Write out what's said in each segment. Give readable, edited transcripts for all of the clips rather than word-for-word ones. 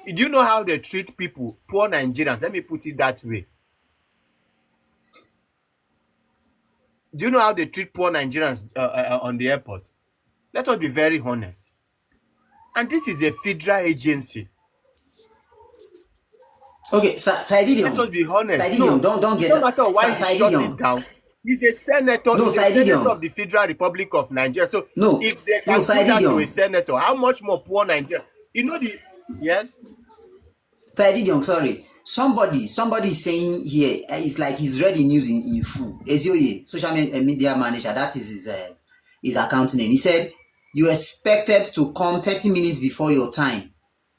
Do you know how they treat people, poor Nigerians? Let me put it that way. Do you know how they treat poor Nigerians on the airport? Let us be very honest. And this is a federal agency. Okay, Let us Saididion. be honest. Saididion, No, don't it's get no matter why he shut it Saididion. down. He's a senator. No, He's a senator Saididion. of the Federal Republic of Nigeria. So No, if they no, can do that to a Saididion. senator, how much more poor Nigeria? You know the yes. Young, sorry. Somebody is saying here, it's like he's read the news in full. Ezioye, social media manager, that is his account name. He said, you expected to come 30 minutes before your time.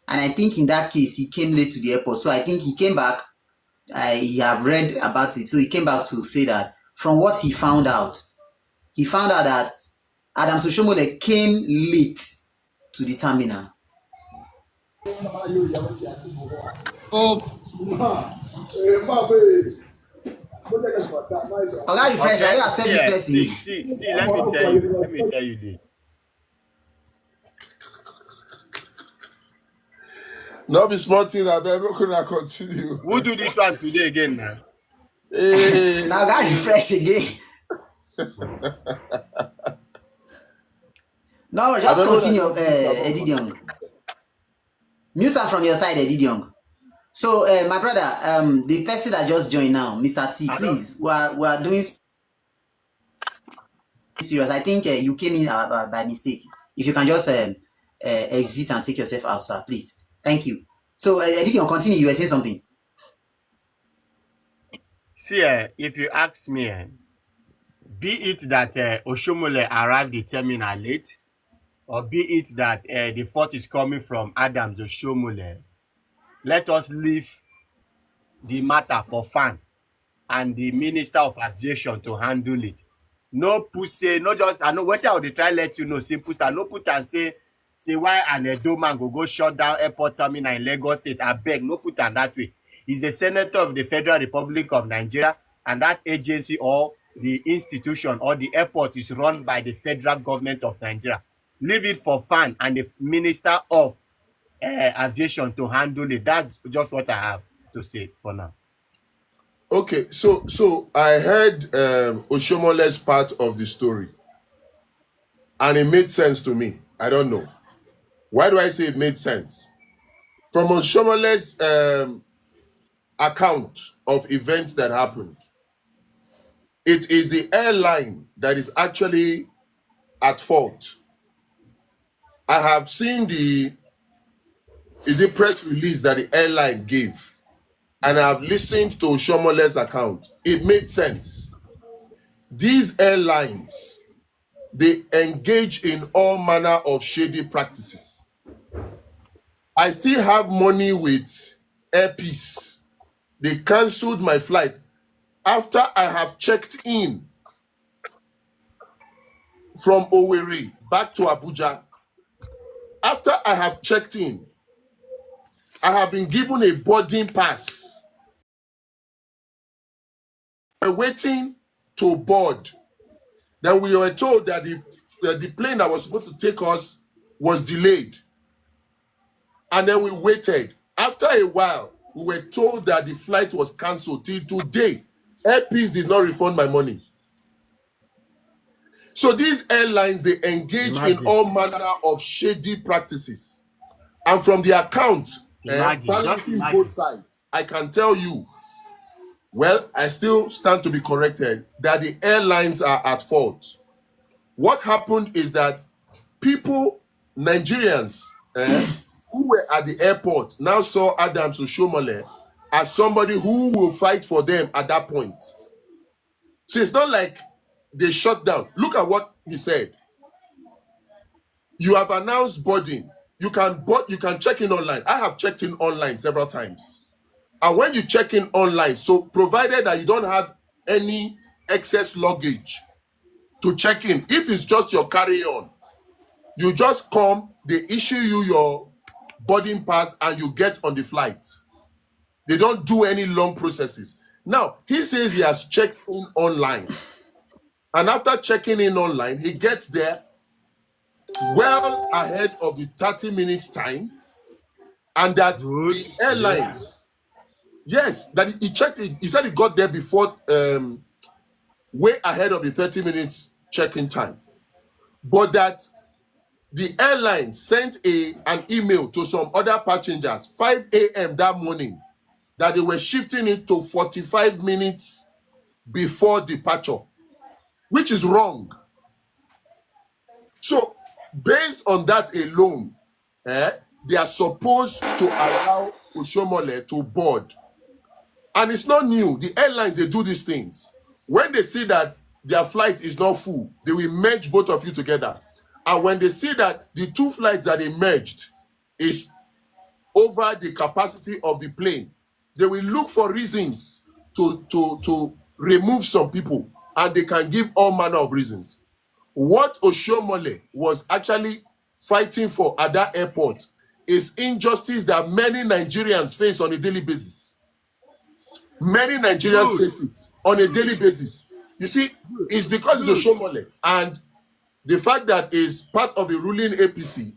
And I think in that case, he came late to the airport. So I think he came back. He have read about it. So he came back to say that from what he found out that Adam Soshomole came late to the terminal. Oga Refresh, are Okay. you accept this person? See. Let me tell you. Let me tell you this. Not be small thing that I'm not gonna continue. Who do this one today again now? Hey. Now Oga Refresh again. No, I just don't know that continue, just mute am Eddie up. Young. Mute am from your side, Eddie Young. So, my brother, the person that just joined now, Mr. T, please, we are doing serious. I think you came in by mistake. If you can just exit and take yourself out, sir, please. Thank you. So, Eddie Young, continue. You were saying something. See, if you ask me, be it that Oshomole arrived the terminal late, or be it that the fault is coming from Adams Oshomole, let us leave the matter for FAN and the Minister of Aviation to handle it. No put say, no just, I know what I would try let you know, simple start. No put and say why an Edo man go shut down airport terminal in Lagos State. I beg, no put am that way. He's a senator of the Federal Republic of Nigeria, and that agency or the institution or the airport is run by the federal government of Nigeria. Leave it for FAN and the Minister of Aviation to handle it. That's just what I have to say for now. Okay, so I heard Oshomole's part of the story, and it made sense to me. I don't know. Why do I say it made sense? From Oshomole's account of events that happened, it is the airline that is actually at fault. I have seen the press release that the airline gave, and I have listened to Oshomole's account. It made sense. These airlines, they engage in all manner of shady practices. I still have money with Air Peace. They cancelled my flight after I have checked in from Owerri back to Abuja. After I have checked in, I have been given a boarding pass. We're waiting to board. Then we were told that the plane that was supposed to take us was delayed. And then we waited. After a while, we were told that the flight was cancelled. Till today, Air Peace did not refund my money. So these airlines, they engage in all manner of shady practices. And from the account, balancing both sides, I can tell you, well, I still stand to be corrected, that the airlines are at fault. What happened is that people, Nigerians, who were at the airport now saw Adams Oshomole as somebody who will fight for them at that point. So it's not like they shut down. Look at what he said. You have announced boarding. You can check in online. I have checked in online several times. And when you check in online, so provided that you don't have any excess luggage to check in, if it's just your carry-on, you just come, they issue you your boarding pass, and you get on the flight. They don't do any long processes. Now, he says he has checked in online. And after checking in online, he gets there well ahead of the 30 minutes time. and that the airline, yes, that he checked it. He said he got there before, way ahead of the 30 minutes check-in time, but that the airline sent an email to some other passengers 5 a.m. that morning that they were shifting it to 45 minutes before departure, which is wrong. So based on that alone, they are supposed to allow Oshomole to board. And it's not new. The airlines, they do these things. When they see that their flight is not full, they will merge both of you together. And when they see that the two flights that they merged is over the capacity of the plane, they will look for reasons to remove some people, and they can give all manner of reasons. What Oshomole was actually fighting for at that airport is injustice that many Nigerians face on a daily basis. Many Nigerians face it on a daily basis. You see, it's because it's Oshomole, and the fact that is part of the ruling APC,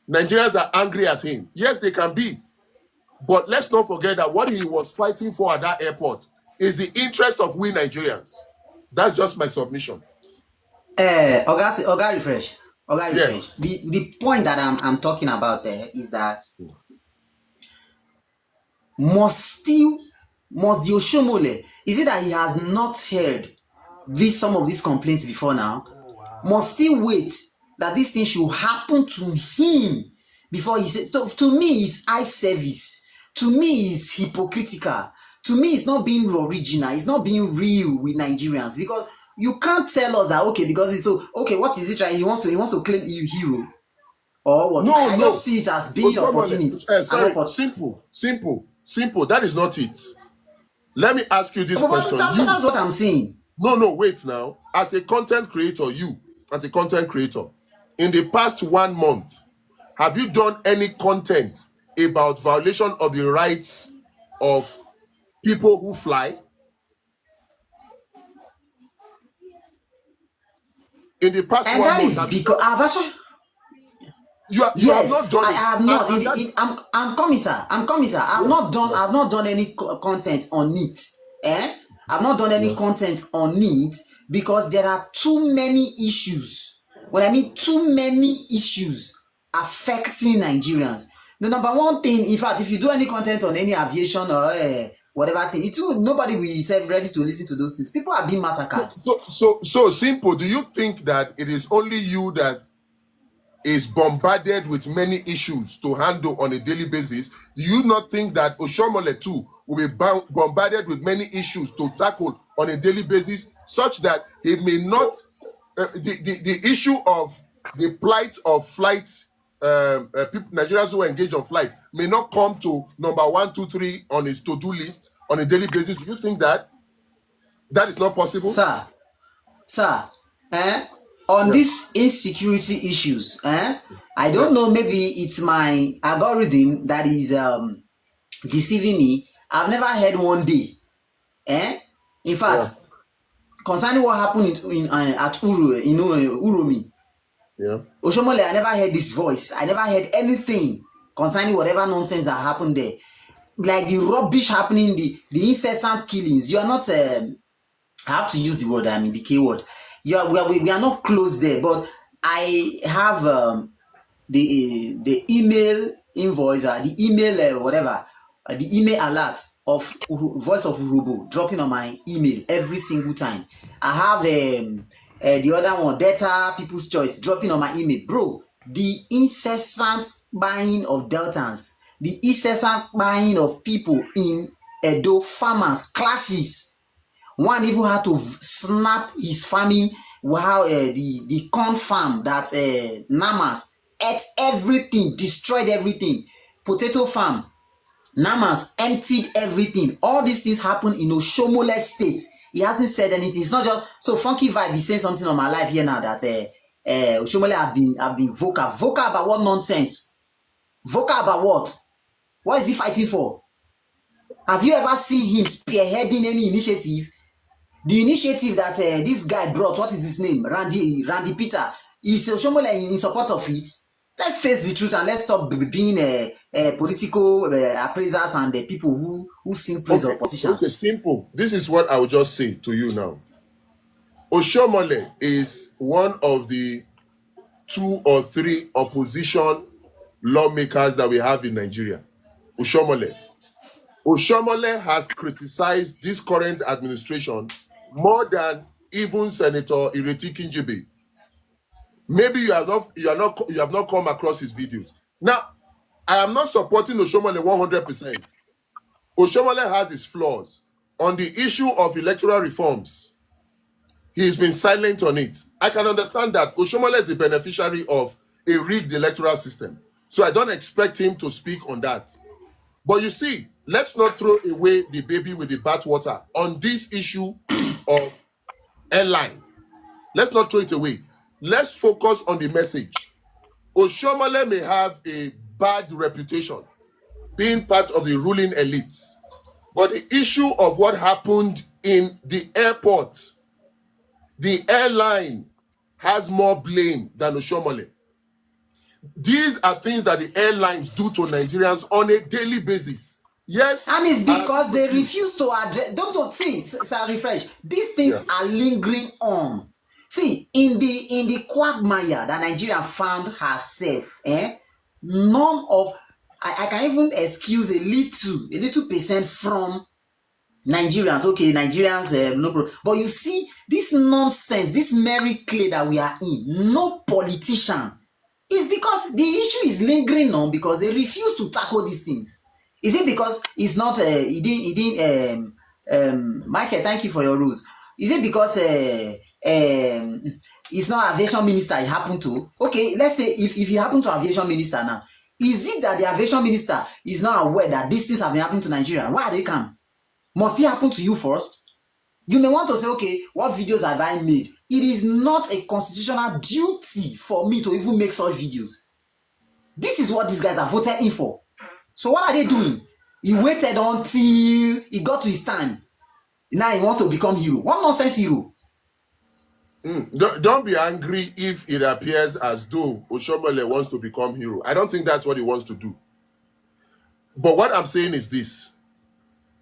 Nigerians are angry at him. Yes, they can be. But let's not forget that what he was fighting for at that airport is the interest of we Nigerians. That's just my submission. Oga Refresh. Yes. The point that I'm talking about there is that must the Oshomole, is it that he has not heard some of these complaints before now? Must still wait that this thing should happen to him before he says? So to me, it's eye service. To me, it's hypocritical. To me, it's not being original. It's not being real with Nigerians, because you can't tell us that, okay, because it's so, okay, what is it right? He wants to claim hero or what? I just see it as being opportunity. Simple. That is not it. Let me ask you this question. That's what I'm saying. No, wait now. As a content creator, in the past 1 month, have you done any content about violation of the rights of people who fly? In the past 1 month, and that is because I've actually. You have not done it. I have not. I'm coming, sir. I've not done any content on it. I've not done any content on it because there are too many issues. When I mean too many issues affecting Nigerians. The number one thing, in fact, if you do any content on any aviation or whatever thing, nobody will be ready to listen to those things. People are being massacred. So simple. Do you think that it is only you that is bombarded with many issues to handle on a daily basis? Do you not think that Oshomole too will be bombarded with many issues to tackle on a daily basis, such that he may not, the issue of the plight of flight, people, Nigerians who engage on flight, may not come to number 1, 2, 3 on his to-do list on a daily basis? Do you think that is not possible? Sir, on these insecurity issues, I don't know, maybe it's my algorithm that is deceiving me. I've never heard one day. In fact, concerning what happened at Uromi, Oshomole, I never heard this voice. I never heard anything concerning whatever nonsense that happened there. Like the rubbish happening, the incessant killings. You are not. I have to use the word. I mean the keyword. We are not close there, but I have the email invoice, the email whatever, the email alert of Voice of Urobo dropping on my email every single time. I have the other one, Data People's Choice, dropping on my email. Bro, the incessant buying of Deltans, the incessant buying of people in Edo, farmers, clashes. One even had to snap his farming while the corn farm that Namas ate everything, destroyed everything. Potato farm, Namas emptied everything. All these things happen in Oshomole State. He hasn't said anything. It's not just so Funky Vibe is saying something on my life here now that Oshomole have been vocal about what nonsense? Vocal about what? What is he fighting for? Have you ever seen him spearheading any initiative? The initiative that this guy brought, what is his name? Randy Peter. Is Oshomole in support of it? Let's face the truth and let's stop being political appraisers and the people who sing praise of politicians. Okay, simple. This is what I will just say to you now. Oshomole is one of the 2 or 3 opposition lawmakers that we have in Nigeria. Oshomole has criticized this current administration more than even Senator Ireti Kinjebe. Maybe you have not come across his videos. Now, I am not supporting Oshomole 100%. Oshomole has his flaws. On the issue of electoral reforms, he's been silent on it. I can understand that Oshomole is the beneficiary of a rigged electoral system. So I don't expect him to speak on that. But you see, let's not throw away the baby with the bathwater on this issue of airline. Let's not throw it away. Let's focus on the message. Oshomole may have a bad reputation being part of the ruling elites. But the issue of what happened in the airport, the airline has more blame than Oshomole. These are things that the airlines do to Nigerians on a daily basis. Yes. And it's because they refuse to address. Don't see, Sir Refresh. These things are lingering on. See, in the quagmire that Nigeria found herself, none of I can even excuse a little percent from Nigerians. Okay, Nigerians, no problem. But you see, this nonsense, this merry clay that we are in, no politician. It's because the issue is lingering on because they refuse to tackle these things. Is it because it's not Michael, thank you for your rules. Is it because it's not aviation minister it happened to? Okay, let's say if it happened to aviation minister now, is it that the aviation minister is not aware that these things have been happening to Nigeria? Why are they come? Must it happen to you first? You may want to say, okay, what videos have I made? It is not a constitutional duty for me to even make such videos. This is what these guys are voted in for. So what are they doing? He waited until he got to his time. Now he wants to become hero. What nonsense hero? Don't be angry if it appears as though Oshomole wants to become hero. I don't think that's what he wants to do. But what I'm saying is this.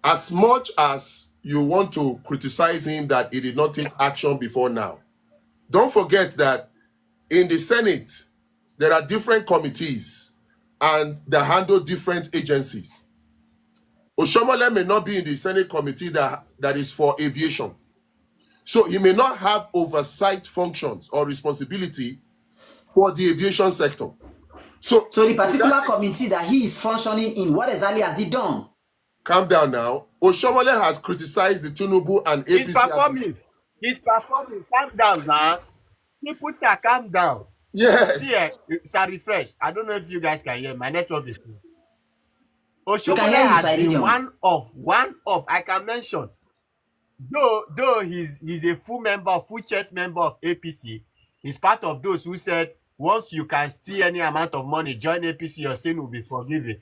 As much as you want to criticize him that he did not take action before now, don't forget that in the Senate, there are different committees and they handle different agencies. Oshomole may not be in the Senate committee that is for aviation. So he may not have oversight functions or responsibility for the aviation sector. So the particular committee that he is functioning in, what exactly has he done? Calm down now. Oshomole has criticized the Tinubu and APC. He's performing. Calm down now. People start calm down. Yes. See, Sir Refresh. I don't know if you guys can hear. My network is good. Oshomole has been one of. I can mention. Though he's a full chess member of APC, he's part of those who said once you can steal any amount of money, join APC, your sin will be forgiven.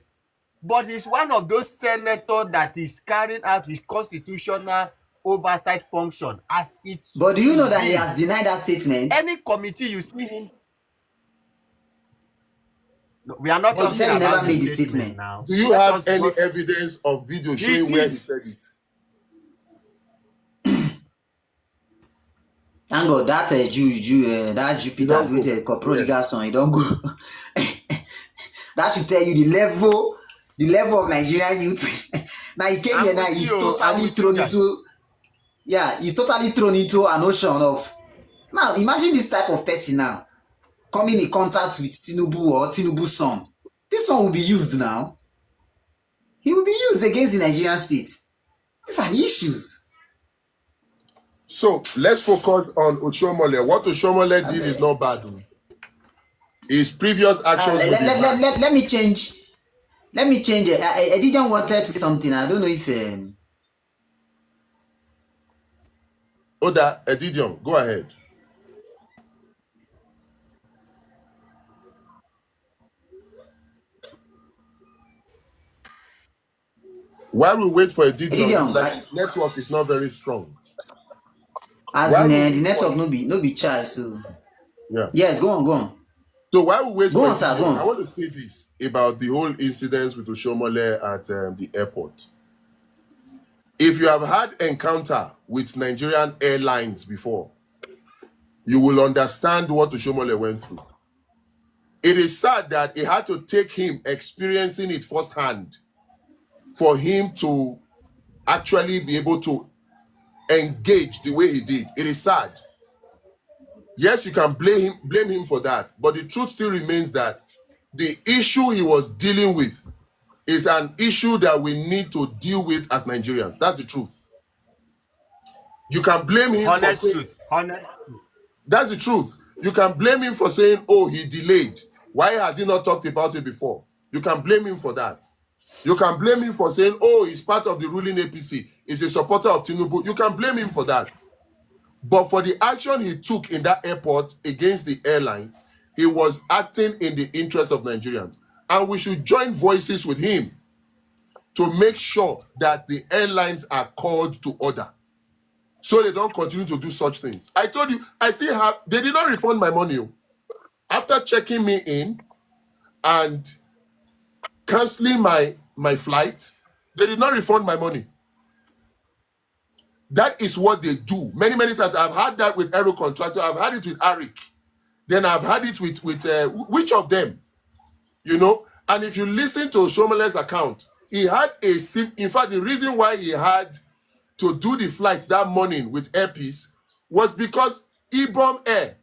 But he's one of those senators that is carrying out his constitutional oversight function as it. But do you know that he has denied that statement? Any committee you see him. No, we are not talking about. He never made the statement now. Do you have any evidence of video showing where he said it? Thank God that that Jupiter with a prodigal son, he don't go. That should tell you the level of Nigerian youth. Now he came here now, he's totally thrown into an ocean of. Now imagine this type of person now coming in contact with Tinubu or Tinubu's son. This one will be used now. He will be used against the Nigerian state. These are the issues. So let's focus on Oshomole. What Oshomole did is not bad. His previous actions. Let me change. I didn't want to say something. I don't know if. Oda Edidion, go ahead. While we wait for Edidion, like network is not very strong. As in the network no be charged, so yeah. Yes, go on. So while we wait Go for on, a sir, video, go on. I want to say this about the whole incident with Oshomole at the airport. If you have had encounter with Nigerian airlines before, you will understand what Oshomole went through. It is sad that it had to take him experiencing it firsthand for him to actually be able to engage the way he did. It is sad. Yes, you can blame him for that, but the truth still remains that the issue he was dealing with is an issue that we need to deal with as Nigerians. That's the truth. You can blame him for saying, Honest truth. that's the truth. You can blame him for saying, oh, he delayed. Why has he not talked about it before? You can blame him for that. You can blame him for saying, oh, he's part of the ruling APC. He's a supporter of Tinubu. You can blame him for that. But for the action he took in that airport against the airlines, he was acting in the interest of Nigerians. And we should join voices with him to make sure that the airlines are called to order so they don't continue to do such things. I told you, they did not refund my money. After checking me in and canceling my flight, they did not refund my money. That is what they do. Many, many times. I've had that with Aero Contractor. I've had it with Arik. Then I've had it with which of them? You know? And if you listen to Shomole's account, he had in fact, the reason why he had to do the flight that morning with Airpeace was because Ibom Air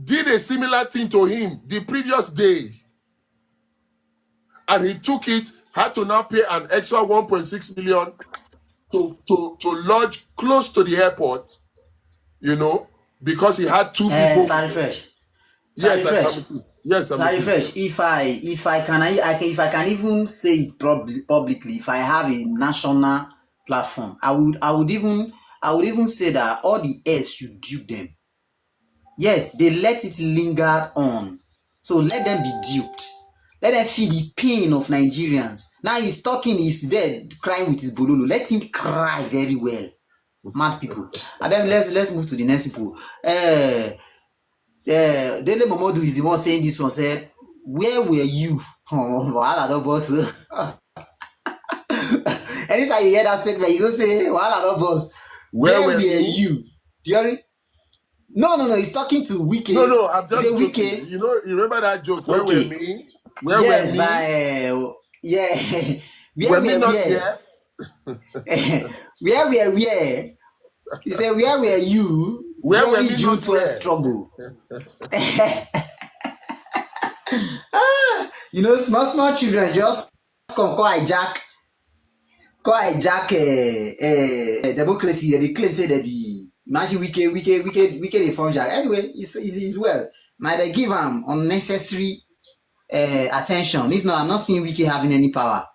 did a similar thing to him the previous day. And he took it, had to now pay an extra 1.6 million to lodge close to the airport, you know, because he had two people. Sorry, Fresh. Yes, Fresh. Yes, Sorry, Fresh. If I can even say it publicly, if I have a national platform, I would even say that all the heirs should dupe them. Yes, they let it linger on. So let them be duped. Let them feel the pain of Nigerians. Now he's talking, he's there crying with his bololo. Let him cry very well. Mad people. And then let's move to the next people. Dele Momodu is the one saying this one, said, where were you? Wahala don boss. Anytime you hear that statement, you go say, wahala don boss. Where were you? During? No, he's talking to Wike. No, I'm just joking. Wike. You remember that joke? Where were me? Where were me? Yeah. Were me not here? Where were? He said, where were you? Where were me June not 12 struggle? You know, small children just come hijack democracy. They claim say they be imagine Wike they form jack. Anyway, it's well. Now they give him unnecessary attention. If not, I'm not seeing Wike having any power.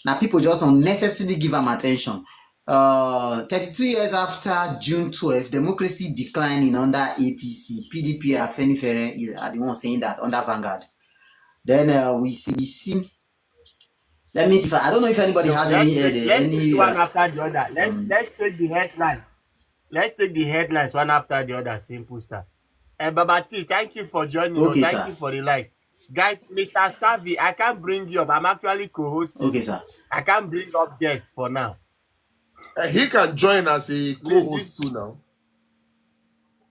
Now people just unnecessarily give him attention. 32 years after June 12, democracy declining under APC, PDP and Afenifere are the ones saying that under Vanguard. Then we see. Let me see if I don't know if anybody has let's take one after the other. Let's take the headline. Let's take the headlines one after the other. Simple stuff. Baba T, thank you for joining. Okay, thank you for the likes. Guys, Mr. Savi, I can't bring you up. I'm actually co-hosting. Okay, sir. I can't bring up guests for now. He can join as a co-host too now.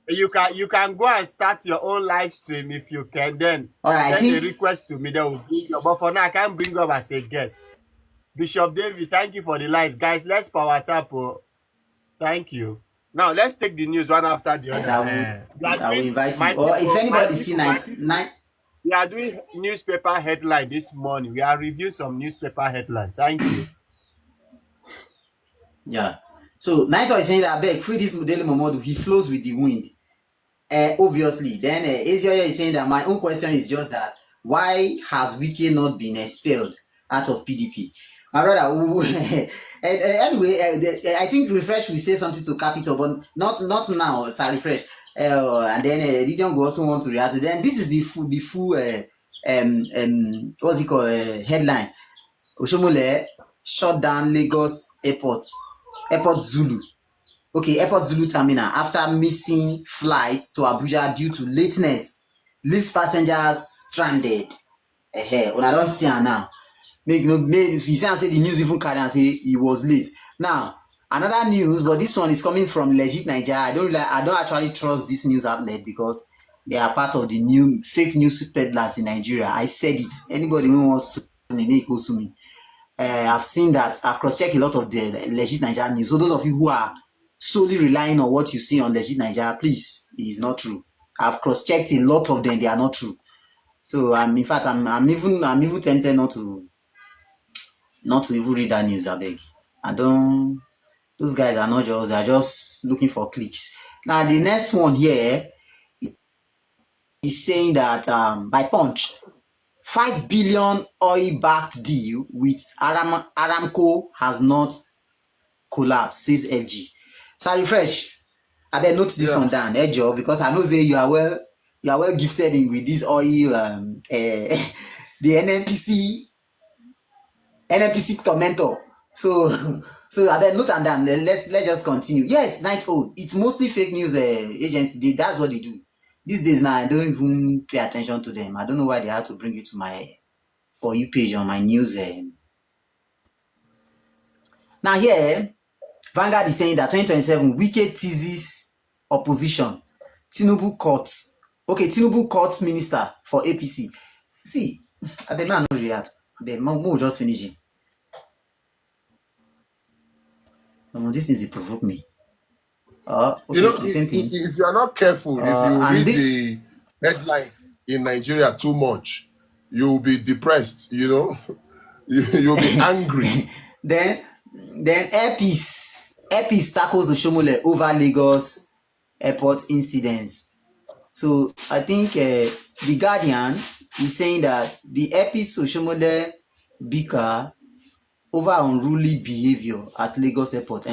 You can go and start your own live stream if you can. Then send a request to me. That will bring you. But for now, I can't bring you up as a guest. Bishop David, thank you for the likes. Guys, let's power tap. Thank you. Now let's take the news one after the other. I will invite you. Or if anybody see night. We are doing newspaper headline this morning. We are reviewing some newspaper headlines. Thank you. Yeah. So Naito is saying that beg free this Dele Momodu, he flows with the wind. Obviously. Then Ezioya is saying that my own question is just that why has Wike not been expelled out of PDP? My brother, anyway, I think Refresh will say something to Capital, but not now. Sorry, Refresh. And then Didion will also want to react to. Then this is the full what's it called? Headline. Oshomole shut down Lagos Airport Zulu. Okay, Airport Zulu terminal after missing flight to Abuja due to lateness leaves passengers stranded. Una don see am now. Make you see am say the news even carry am say he was late. Now, another news, but this one is coming from Legit Nigeria. I don't actually trust this news outlet because they are part of the new fake news peddlers in Nigeria. I said it. Anybody who wants to sue me, make go sue me. I've seen that. I've cross-checked a lot of the Legit Nigeria news. So those of you who are solely relying on what you see on Legit Nigeria, please, it is not true. I've cross-checked a lot of them; they are not true. So in fact, I'm even tempted not to even read that news. I beg. I don't. Those guys are not just. They are just looking for clicks. Now the next one here is saying that by Punch, 5 billion oil-backed deal with Aramco has not collapsed, says FG. So refresh. I better note this one down, Joe, because I know say you are well gifted in with this oil the NNPC tormentor. So I better note and down. Let's just continue. Yes, Night Old. It's mostly fake news agency. That's what they do. These days now, I don't even pay attention to them. I don't know why they had to bring it to my For You page on my news. Now here, Vanguard is saying that 2027 Wike teases opposition. Tinubu courts minister for APC. See, I bet man no react. But we'll just finish it. This thing provoke me. Okay, the same thing. If you are not careful, if you read the headline in Nigeria too much, you'll be depressed. You'll be angry. Then Airpeace tackles Oshomole over Lagos airport incidents. So I think the Guardian is saying that the Airpeace Oshomole bicker over unruly behavior at Lagos airport.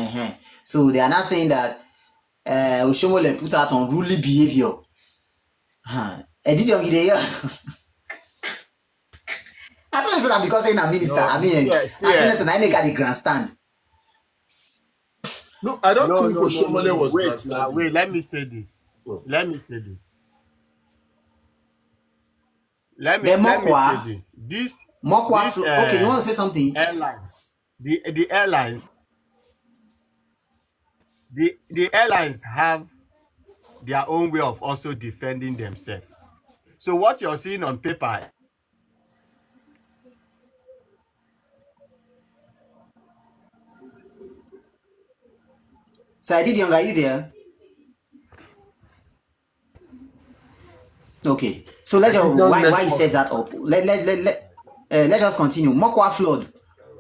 So they are not saying that Oshomole put out unruly behavior. Did you hear? I thought it's that because he's a minister. No, I mean, yes, Senator, I make at the grandstand. No, I don't think Oshomole was grandstanding. Wait, let me say this. Let me say this. Let me say this. Okay, you want to say something? Airlines. The airlines have their own way of also defending themselves. So what you're seeing on paper. So Young, are you there? Okay. So let's just why he says that up. Let us continue. Mokwa flood.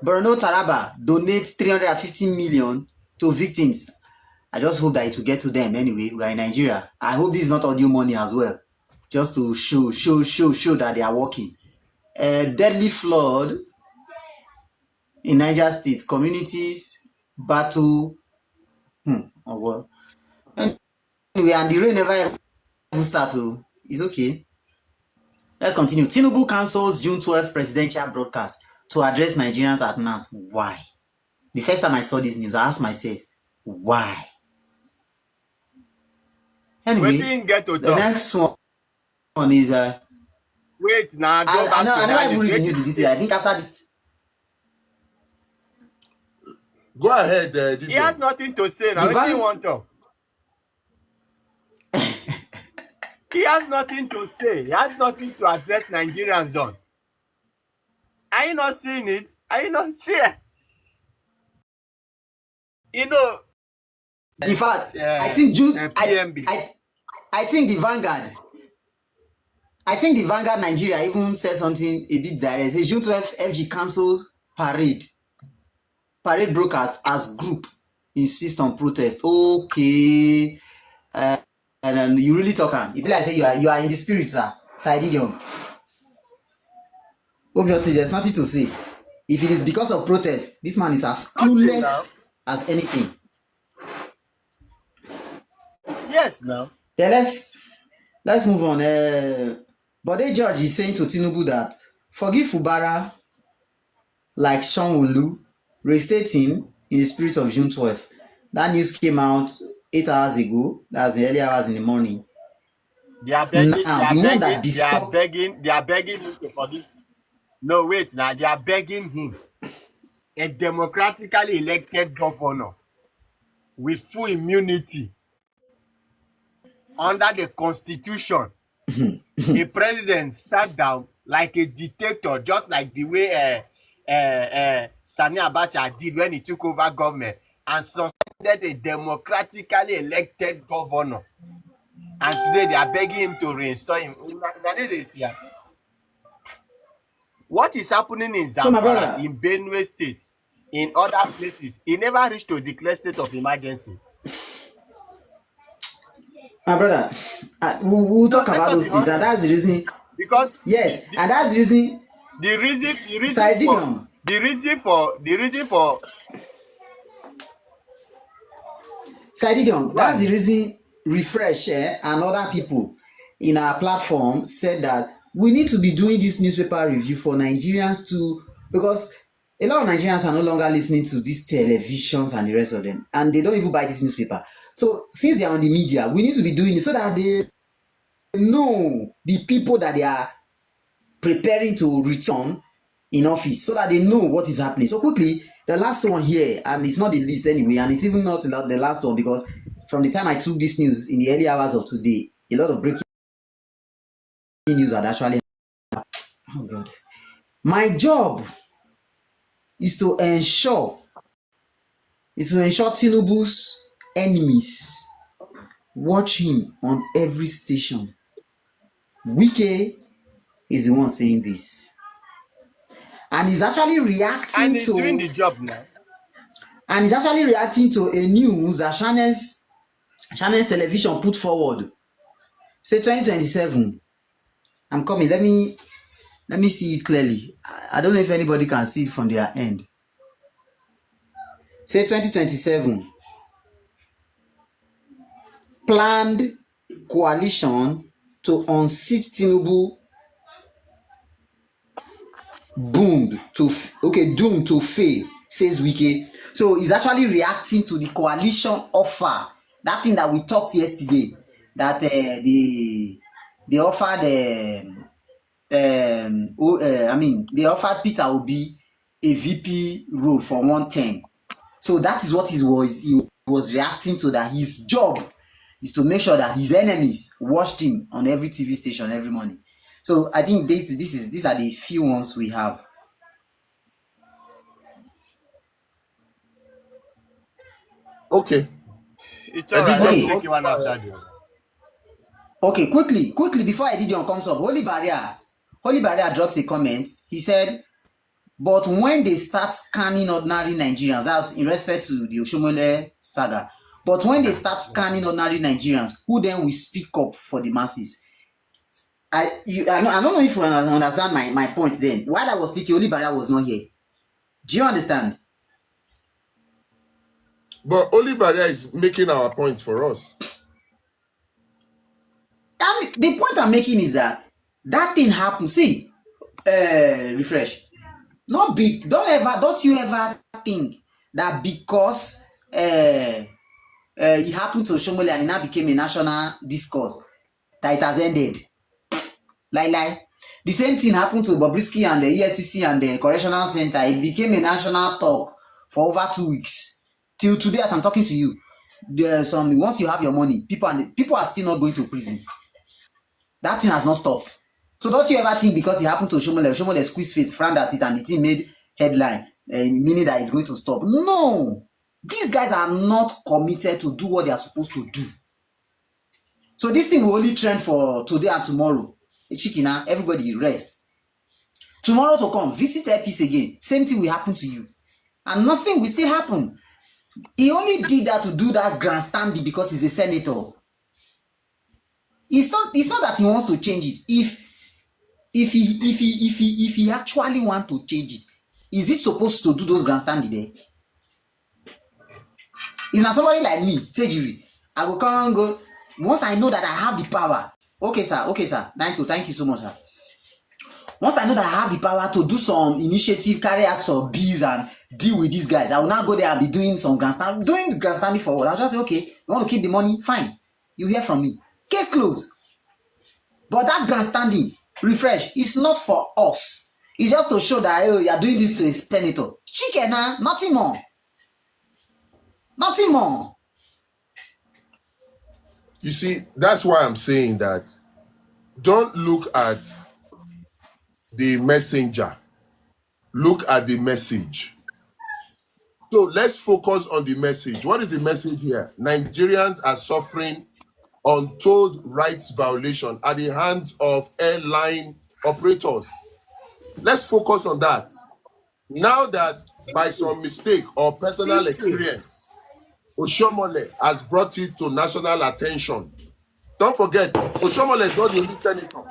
Borno Taraba donates 350 million to victims. I just hope that it will get to them anyway. We are in Nigeria. I hope this is not audio money as well. Just to show that they are working. Deadly flood in Niger State. Communities battle. Well. Anyway, and the rain never even start. It's okay. Let's continue. Tinubu cancels June 12th presidential broadcast to address Nigerians at NAS. Why? The first time I saw this news, I asked myself, why? Anyway, the next one is wait now. I never even read the news in detail. I think after this. Go ahead, He has nothing to say now. What do you want to? He has nothing to say. He has nothing to address Nigerians on. Are you not seeing it? Are you not seeing? In fact, I think I think the Vanguard. I think the Vanguard Nigeria even said something a bit direct. Say June 12th FG cancels parade broadcast as group insist on protest. Okay, and then you really talk am. It be like say you are in the spirit, sir. Young. Obviously, there's nothing to say. If it is because of protest, this man is as clueless as anything. Yes, now. Yeah, let's move on. Bode George is saying to Tinubu that forgive Fubara like Sean restate him in the spirit of June 12th. That news came out 8 hours ago. That's the early hours in the morning. They are begging, Now, the one that disturbed. they are begging him to forgive. No, wait, now they are begging him, a democratically elected governor with full immunity under the constitution. A president sat down like a dictator, just like the way Sani Abacha did when he took over government, and suspended a democratically elected governor. And today they are begging him to reinstall him. What is happening in So, my Zamfara, brother, in Benue State, in other places, he never reached to declare state of emergency. we'll No, talk let about us be those things, and honest. that's the reason. Because Yes, and that's the reason. the reason the reason Sir for Gideon, the reason for the reason for go That's the ahead. reason Refresh and other people in our platform said that we need to be doing this newspaper review for Nigerians to, because a lot of Nigerians are no longer listening to these televisions and the rest of them, and they don't even buy this newspaper. So since they are on the media, we need to be doing it so that they know the people that they are preparing to return in office, so that they know what is happening. So quickly, the last one here, and it's not the least anyway, and it's even not the last one, because from the time I took this news in the early hours of today, a lot of breaking news had actually. Oh God! My job is to ensure Tinubu's enemies watch him on every station. Wike is the one saying this, and he's actually And reacting he's doing to the job now. a news that Channels Television put forward. Say 2027. I'm coming. Let me see it clearly. I don't know if anybody can see it from their end. Say 2027. Planned coalition to unseat Tinubu doomed to fail, says Wike. So he's actually reacting to the coalition offer. That thing that we talked yesterday, that they offered they offered Peter Obi a VP role for one term. So that is what he was reacting to, that his job is to make sure that his enemies watched him on every TV station every morning. So I think these are the few ones we have. Okay. It's all right. Edidion, Let's you Okay, take want it to one go after ahead? the other. okay, quickly before Edidion comes up, Holy Barrier dropped a comment. He said, but when they start scanning ordinary Nigerians, that's in respect to the Oshomole saga, but when they start scanning ordinary Nigerians, who then will speak up for the masses? I don't know if you understand my point then. While I was speaking, Holy Barrier was not here. Do you understand? But Oli Barrier is making our point for us. And the point I'm making is that thing happened. See, refresh. Don't you ever think that because it happened to Shomole and it now became a national discourse, that it has ended. Lie. The same thing happened to Bobrisky and the ESCC and the Correctional Center. It became a national talk for over 2 weeks. Till today, as I'm talking to you, once you have your money, people are still not going to prison. That thing has not stopped. So don't you ever think because it happened to Shomole squeeze face, frowned at it, and the thing made headline, meaning that it's going to stop. No! These guys are not committed to do what they are supposed to do. So this thing will only trend for today and tomorrow. Chikina, everybody rest. Tomorrow to come, visit Epis again. Same thing will happen to you. And nothing will still happen. He only did that to do that grandstanding because he's a senator. It's not that he wants to change it. If he actually want to change it, is he supposed to do those grandstanding there? If na somebody like me, Tejiri, I go come and go. Once I know that I have the power, okay, sir. Thank you so much, sir. Once I know that I have the power to do some initiative, carry out some bills and deal with these guys, I will now go there and be doing some grandstanding. Doing grandstanding for what? I'll just say, okay, you want to keep the money? Fine. You hear from me. Case closed. But that grandstanding, refresh, is not for us. It's just to show that you are doing this to a senator. Chicken, nothing more. Nothing more. You see, that's why I'm saying that don't look at the messenger, look at the message. So let's focus on the message. What is the message here? Nigerians are suffering untold rights violation at the hands of airline operators. Let's focus on that. Now that by some mistake or personal experience, Oshomole has brought it to national attention. Don't forget, Oshomole is not the only senator.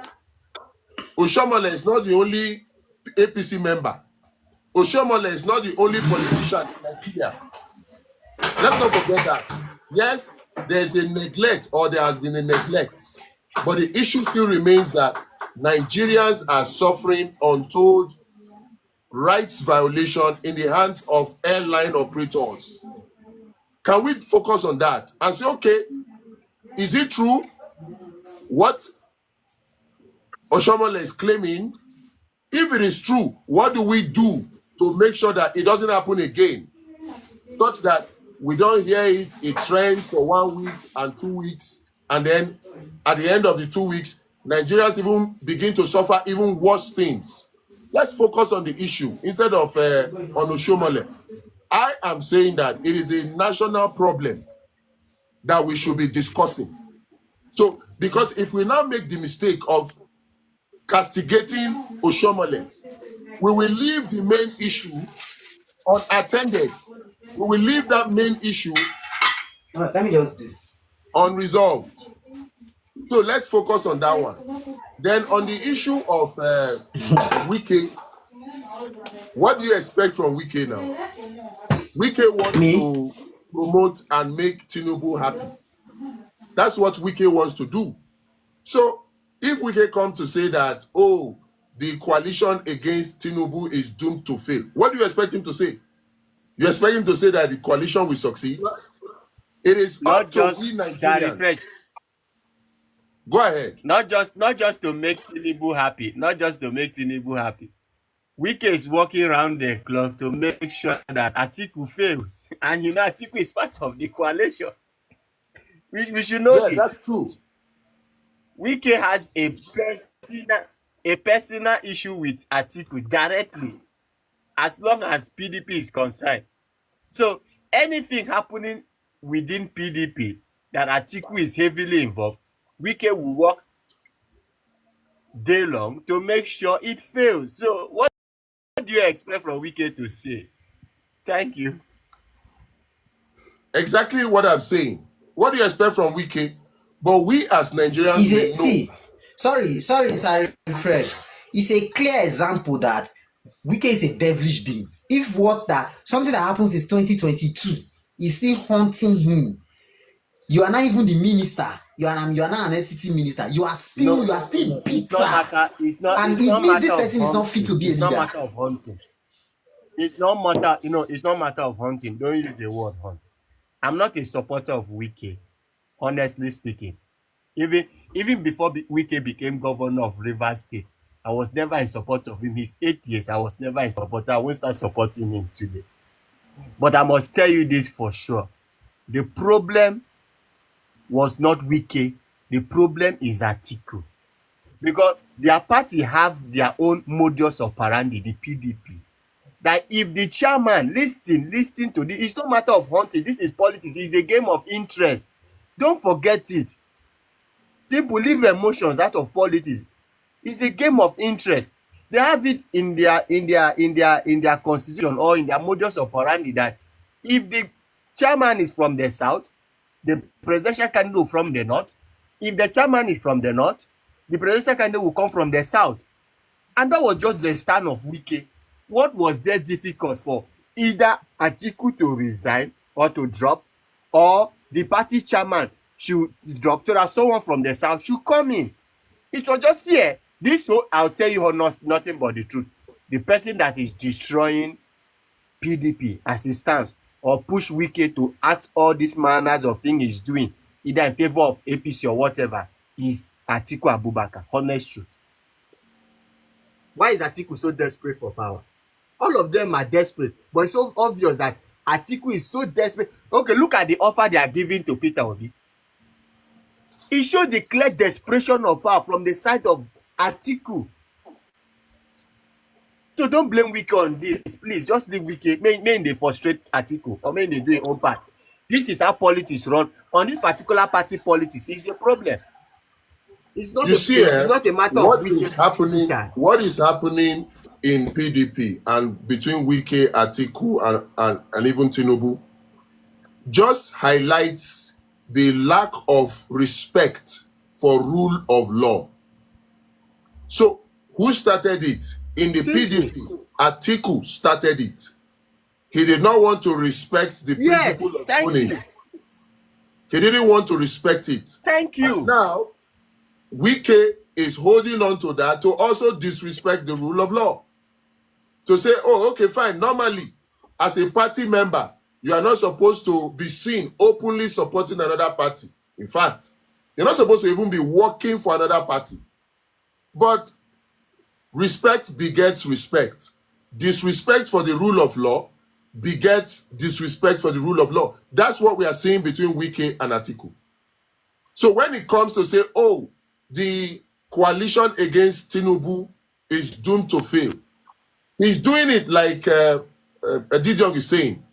Oshomole is not the only APC member. Oshomole is not the only politician in Nigeria. Let's not forget that. Yes, there's a neglect or there has been a neglect, but the issue still remains that Nigerians are suffering untold rights violation in the hands of airline operators. Can we focus on that and say, okay, is it true what Oshomole is claiming? If it is true, what do we do to make sure that it doesn't happen again? Such that we don't hear it a trend for 1 week and 2 weeks, and then at the end of the 2 weeks, Nigerians even begin to suffer even worse things. Let's focus on the issue instead of on Oshomole. I am saying that it is a national problem that we should be discussing. So, because if we now make the mistake of castigating Oshomole, we will leave the main issue unattended. We will leave that main issue Let me just do. unresolved. So let's focus on that one. Then on the issue of Wike, what do you expect from Wike now? Wike wants to promote and make Tinubu happy. That's what Wike wants to do. So if Wike comes to say that, oh, the coalition against Tinubu is doomed to fail, what do you expect him to say? You expect him to say that the coalition will succeed? It is Not up to just we Nigerians. refresh. Go ahead. Not just to make Tinubu happy. Not just to make Tinubu happy. Wike is working around the clock to make sure that Atiku fails. And you know Atiku is part of the coalition. We should know Yeah, this. that's true. Wike has a personal issue with Atiku directly, as long as PDP is concerned. So anything happening within PDP that Atiku is heavily involved, Wike will work day long to make sure it fails. So what do you expect from Wike to say? Thank you. Exactly what I'm saying. What do you expect from Wike? But we as Nigerians may know. See, sorry, refresh. It's a clear example that Wike is a devilish being. If something that happens since 2022 is still haunting him, you are not even the minister. You are not an FCT minister. You are still bitter. And it means this person is not fit to be a leader. It's not matter of hunting. It's not matter of hunting. Don't use the word hunt. I'm not a supporter of Wike, honestly speaking. Even before Wike became governor of Rivers State, I was never in support of him. His 8 years, I was never in support. I won't start supporting him today. But I must tell you this for sure. The problem was not Wike. The problem is Atiku. Because their party have their own modus operandi, the PDP. That if the chairman listen to this, it's no matter of hunting. This is politics. It's the game of interest. Don't forget it. Simple, leave emotions out of politics. It's a game of interest. They have it in their constitution or in their modus operandi that if the chairman is from the south, the presidential candidate will from the north. If the chairman is from the north, the presidential candidate will come from the south. And that was just the stand of Wike. What was there difficult for either Atiku to resign or to drop, or the party chairman should drop so that someone from the south should come in? It was just here. This whole, I'll tell you nothing but the truth. The person that is destroying PDP as it stands, or push Wike to act all these manners of things he's doing, either in favor of APC or whatever, is Atiku Abubakar. Honest truth. Why is Atiku so desperate for power? All of them are desperate, but it's so obvious that Atiku is so desperate. Okay, look at the offer they are giving to Peter Obi. It shows the clear desperation of power from the side of Atiku. So don't blame Wike on this. Please, just leave Wike. May they frustrate Atiku or may they do their own part. This is how politics run. On this particular party politics is the problem. It's not You see, it's not a matter of what is Wike. happening? Peter. What is happening in PDP and between Wike, Atiku, and even Tinubu just highlights the lack of respect for rule of law. So, who started it? In the PDP, Atiku started it. He did not want to respect the principle of owning. He didn't want to respect it. Thank you. And now, Wike is holding on to that to also disrespect the rule of law. To say, oh, okay, fine. Normally, as a party member, you are not supposed to be seen openly supporting another party. In fact, you're not supposed to even be working for another party. But respect begets respect. Disrespect for the rule of law begets disrespect for the rule of law. That's what we are seeing between Wike and Atiku. So when it comes to say, oh, the coalition against Tinubu is doomed to fail, he's doing it like Didion is saying,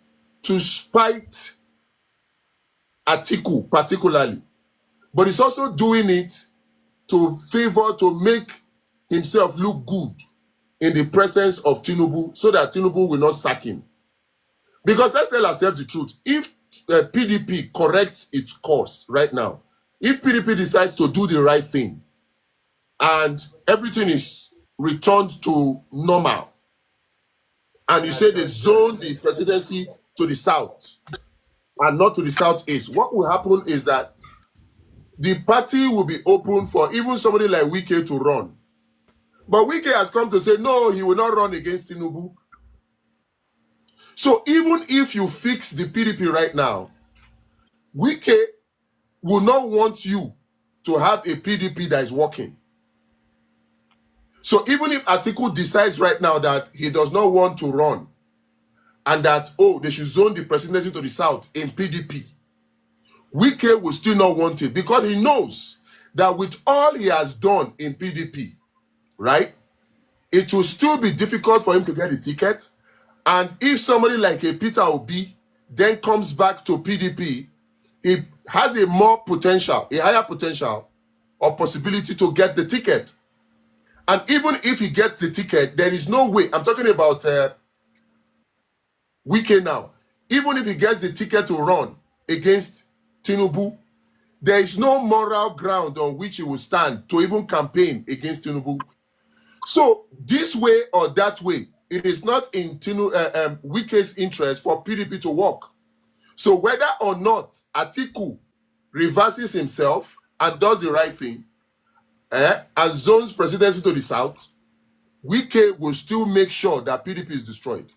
to spite Atiku particularly. But he's also doing it to favor, to make himself look good in the presence of Tinubu so that Tinubu will not sack him. Because let's tell ourselves the truth. If PDP corrects its course right now, if PDP decides to do the right thing and everything is returned to normal, and you say they zone the presidency to the south and not to the southeast, what will happen is that the party will be open for even somebody like Wike to run. But Wike has come to say, no, he will not run against Tinubu. So even if you fix the PDP right now, Wike will not want you to have a PDP that is working. So even if Atiku decides right now that he does not want to run and that, oh, they should zone the presidency to the south in PDP, Wike will still not want it because he knows that with all he has done in PDP, right, it will still be difficult for him to get a ticket. And if somebody like a Peter Obi then comes back to PDP, he has a more potential, a higher potential or possibility to get the ticket. And even if he gets the ticket, there is no way. I'm talking about Wike now. Even if he gets the ticket to run against Tinubu, there is no moral ground on which he will stand to even campaign against Tinubu. So this way or that way, it is not in Wike's interest for PDP to work. So whether or not Atiku reverses himself and does the right thing, and zones presidency to the south, Wike will still make sure that PDP is destroyed.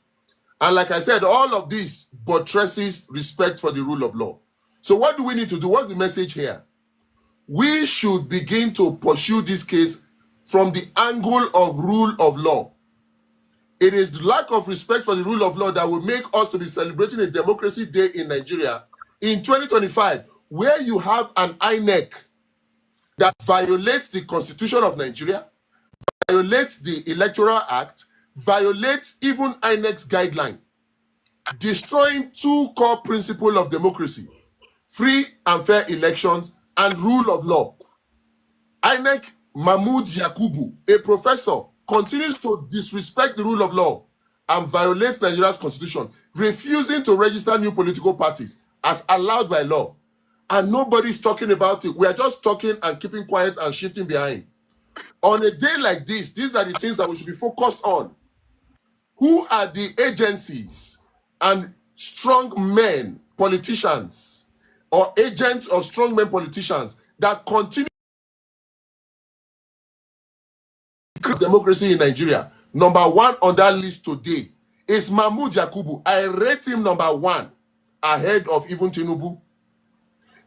And like I said, all of this buttresses respect for the rule of law. So what do we need to do? What's the message here? We should begin to pursue this case from the angle of rule of law. It is the lack of respect for the rule of law that will make us to be celebrating a democracy day in Nigeria in 2025, where you have an INEC that violates the Constitution of Nigeria, violates the Electoral Act, violates even INEC's guideline, destroying two core principles of democracy: free and fair elections and rule of law. INEC Mahmoud Yakubu, a professor, continues to disrespect the rule of law and violates Nigeria's constitution, refusing to register new political parties as allowed by law. And nobody's talking about it. We are just talking and keeping quiet and shifting behind. On a day like this, these are the things that we should be focused on. Who are the agencies and strong men politicians or agents of strong men politicians that continue democracy in Nigeria? Number one on that list today is Mahmoud Yakubu. I rate him number one ahead of even Tinubu.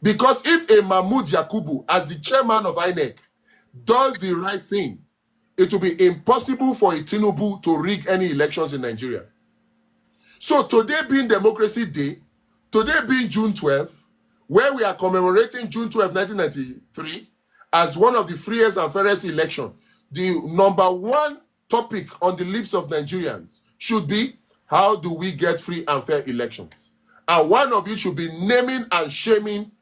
Because if a Mahmoud Yakubu, as the chairman of INEC, does the right thing, it will be impossible for a Tinubu to rig any elections in Nigeria. So today being Democracy Day, today being June 12th, where we are commemorating June 12, 1993, as one of the freest and fairest elections, the number one topic on the lips of Nigerians should be, how do we get free and fair elections? And one of you should be naming and shaming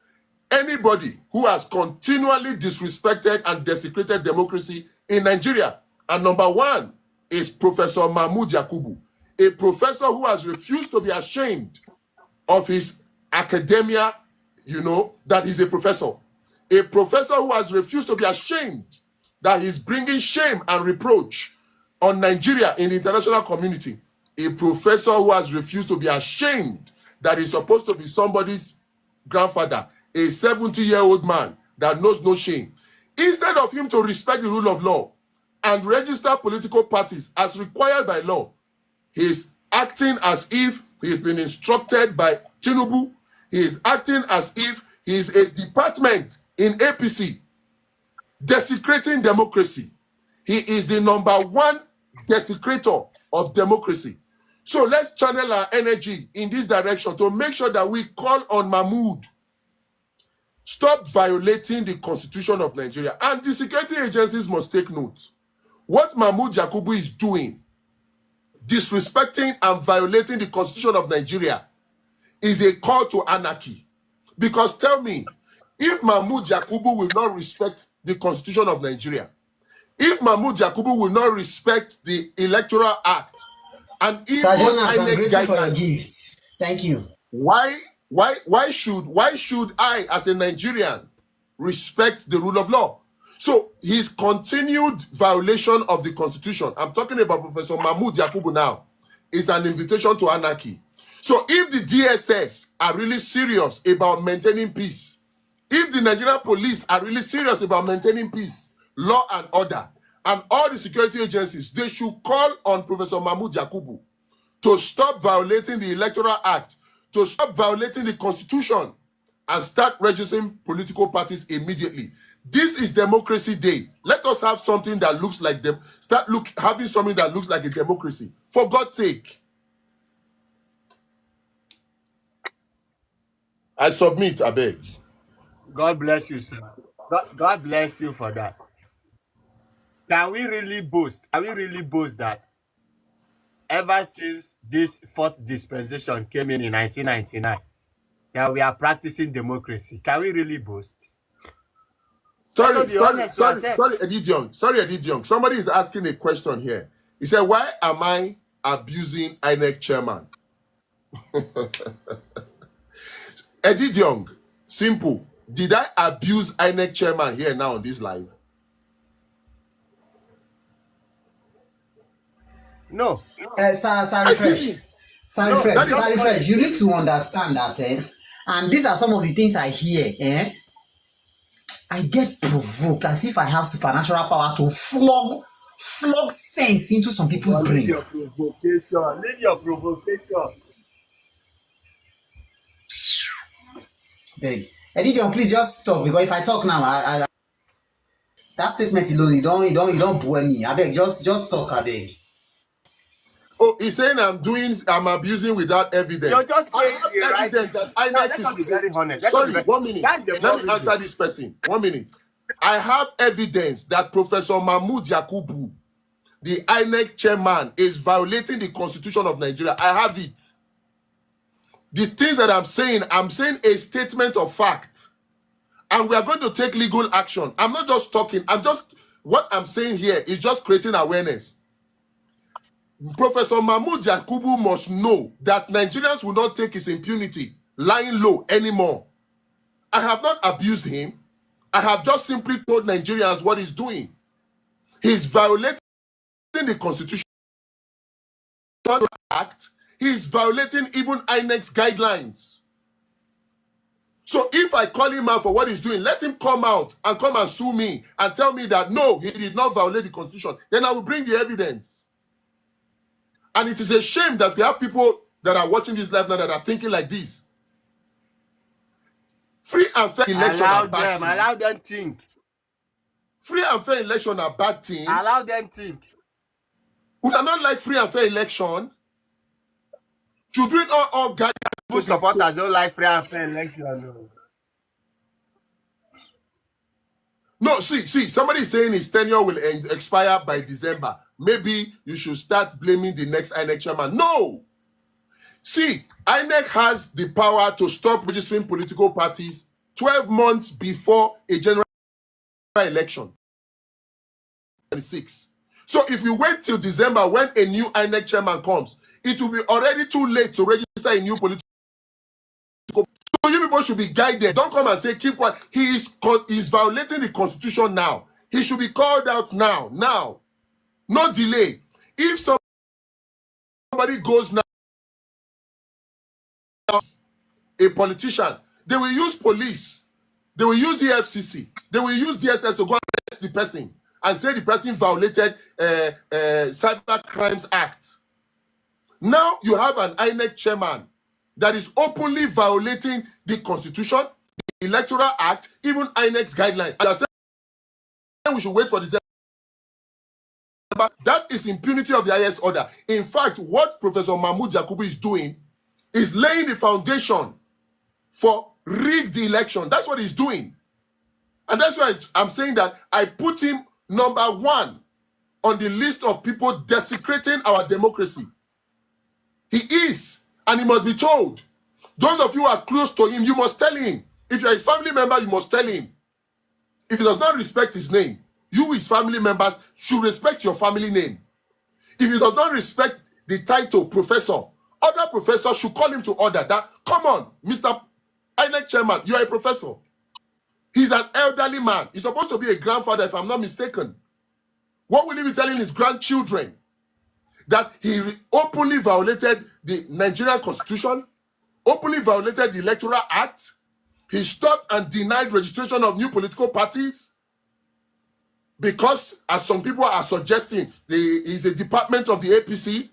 anybody who has continually disrespected and desecrated democracy in Nigeria. And number one is Professor Mahmoud Yakubu, a professor who has refused to be ashamed of his academia, that he's a professor. A professor who has refused to be ashamed that he's bringing shame and reproach on Nigeria in the international community. A professor who has refused to be ashamed that he's supposed to be somebody's grandfather, a 70-year-old man that knows no shame. Instead of him to respect the rule of law and register political parties as required by law, he's acting as if he's been instructed by Tinubu. He is acting as if he is a department in APC, desecrating democracy. He is the number one desecrator of democracy. So let's channel our energy in this direction to make sure that we call on Mahmoud. Stop violating the Constitution of Nigeria. And the security agencies must take note. What Mahmoud Yakubu is doing, disrespecting and violating the Constitution of Nigeria, is a call to anarchy. Because tell me, if Mahmoud Yakubu will not respect the Constitution of Nigeria, if Mahmoud Yakubu will not respect the Electoral Act, and if Sergeant, I'm grateful for your gift. Thank you. Why should I, as a Nigerian, respect the rule of law? So his continued violation of the Constitution, I'm talking about Professor Mahmoud Yakubu now, is an invitation to anarchy. So if the DSS are really serious about maintaining peace, if the Nigerian police are really serious about maintaining peace, law and order, and all the security agencies, they should call on Professor Mahmoud Yakubu to stop violating the Electoral Act, to stop violating the Constitution, and start registering political parties immediately. This is Democracy Day. Let us have something that looks like them. Having something that looks like a democracy. For God's sake. I submit, I beg. God bless you, sir. God bless you for that. Can we really boast? Can we really boast that ever since this fourth dispensation came in 1999, that we are practicing democracy? Can we really boast? Sorry, Edidion. Somebody is asking a question here. He said, why am I abusing INEC chairman? Edidion, simple. Did I abuse INEC chairman here now on this live? No. Sir Refresh, you need to understand that, and these are some of the things I hear, I get provoked as if I have supernatural power to flog sense into some people's brain. Leave your provocation. Beg. Edition, please just stop, because if I talk now, I that statement alone, you don't bore me. I beg, just talk, I beg. Oh, he's saying I'm abusing without evidence. You're just saying evidence that INEC is be very honest. Sorry, 1 minute. Let me answer this person. 1 minute. I have evidence that Professor Mahmoud Yakubu, the INEC chairman, is violating the Constitution of Nigeria. I have it. The things that I'm saying a statement of fact. And we are going to take legal action. I'm not just talking. What I'm saying here is just creating awareness. Professor Mahmoud Yakubu must know that Nigerians will not take his impunity lying low anymore. I have not abused him. I have just simply told Nigerians what he's doing. He's violating the Constitution Act. He's violating even INEC's guidelines. So if I call him out for what he's doing, let him come out and come and sue me and tell me that no, he did not violate the Constitution. Then I will bring the evidence. And it is a shame that we have people that are watching this live now that are thinking like this. Free and fair election. Allow them think. free and fair election are bad thing. Allow them think. Would I not like free and fair election? Should we all gather? Most supporters don't like free and fair election. No, see, somebody is saying his tenure will expire by December. Maybe you should start blaming the next INEC chairman. No! See, INEC has the power to stop registering political parties 12 months before a general election. 26. So if you wait till December when a new INEC chairman comes, it will be already too late to register a new political. So you people should be guided. Don't come and say keep quiet. He is violating the constitution now. He should be called out now. Now. No delay. If somebody goes now, a politician, they will use police, they will use the FCC, they will use DSS to go arrest the person and say the person violated Cyber Crimes Act. Now you have an INEC chairman that is openly violating the Constitution, the Electoral Act, even INEC's guidelines. And we should wait for December. That is impunity of the highest order. In fact, what Professor Mahmoud Yakubu is doing is laying the foundation for rigged election. That's what he's doing. And that's why I'm saying that I put him number 1 on the list of people desecrating our democracy. He is, and he must be told. Those of you who are close to him, you must tell him. If you're his family member, you must tell him. If he does not respect his name, you, his family members, should respect your family name. If he does not respect the title professor, other professors should call him to order that, come on, Mr. INEC chairman, you are a professor. He's an elderly man. He's supposed to be a grandfather, if I'm not mistaken. What will he be telling his grandchildren? That he openly violated the Nigerian Constitution, openly violated the Electoral Act. He stopped and denied registration of new political parties because, as some people are suggesting, is the department of the APC.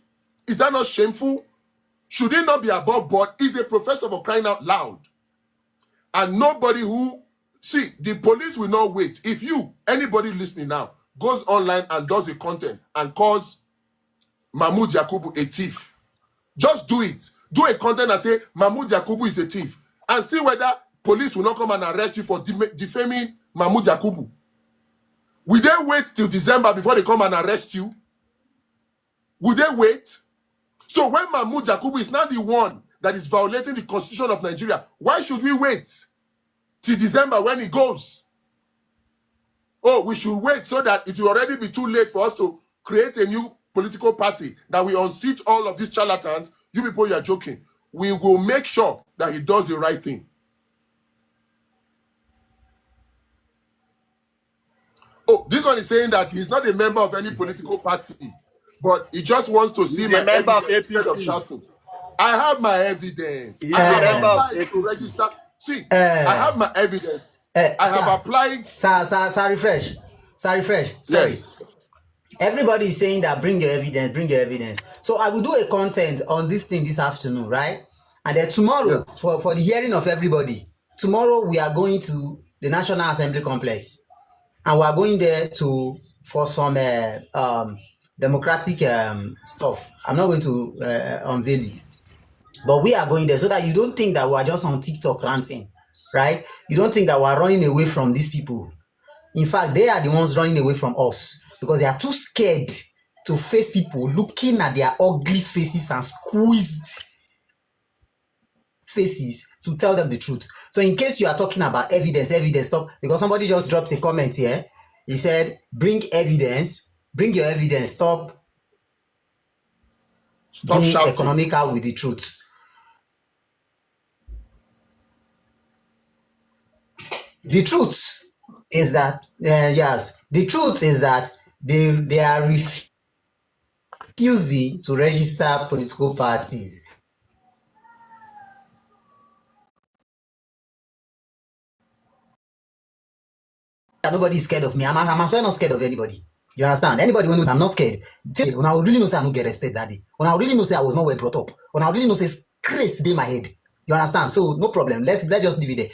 Is that not shameful? Should he not be above board? He's a professor for crying out loud. And nobody who... See, the police will not wait. If anybody listening now, goes online and does the content and calls Mahmoud Yakubu a thief, just do it. Do a content and say Mahmoud Yakubu is a thief and see whether police will not come and arrest you for defaming Mahmoud Yakubu. Will they wait till December before they come and arrest you? Will they wait? So when Mahmoud Yakubu is not the one that is violating the Constitution of Nigeria, why should we wait till December when he goes? Oh, we should wait so that it will already be too late for us to create a new political party that will unseat all of these charlatans. You people, you are joking. We will make sure that he does the right thing. Oh, this one is saying that he's not a member of any political party, but he just wants to see my member of evidence instead of APC. shouting. I have my evidence. He's I a have member of applied to APC. register. See, I have my evidence. I have applied. Sir, refresh. Sorry. Yes. Everybody is saying that bring your evidence. So I will do a content on this thing this afternoon, right? And then tomorrow, for the hearing of everybody, tomorrow we are going to the National Assembly Complex. And we are going there for some democratic stuff. I'm not going to unveil it. But we are going there so that you don't think that we are just on TikTok ranting, right? You don't think that we are running away from these people. In fact, they are the ones running away from us because they are too scared to face people looking at their ugly faces and squeezed faces to tell them the truth. So in case you are talking about evidence, stop, because somebody just dropped a comment here. He said, bring your evidence, stop being shouting. economical with the truth. The truth is that, they are refusing to register political parties. Nobody is scared of me. I'm also not scared of anybody. You understand? Anybody when I'm not scared. When I really know say I don't get respect that day. When I really know say I was not well brought up. When I really know say Chris in my head. You understand? So no problem. Let's just leave it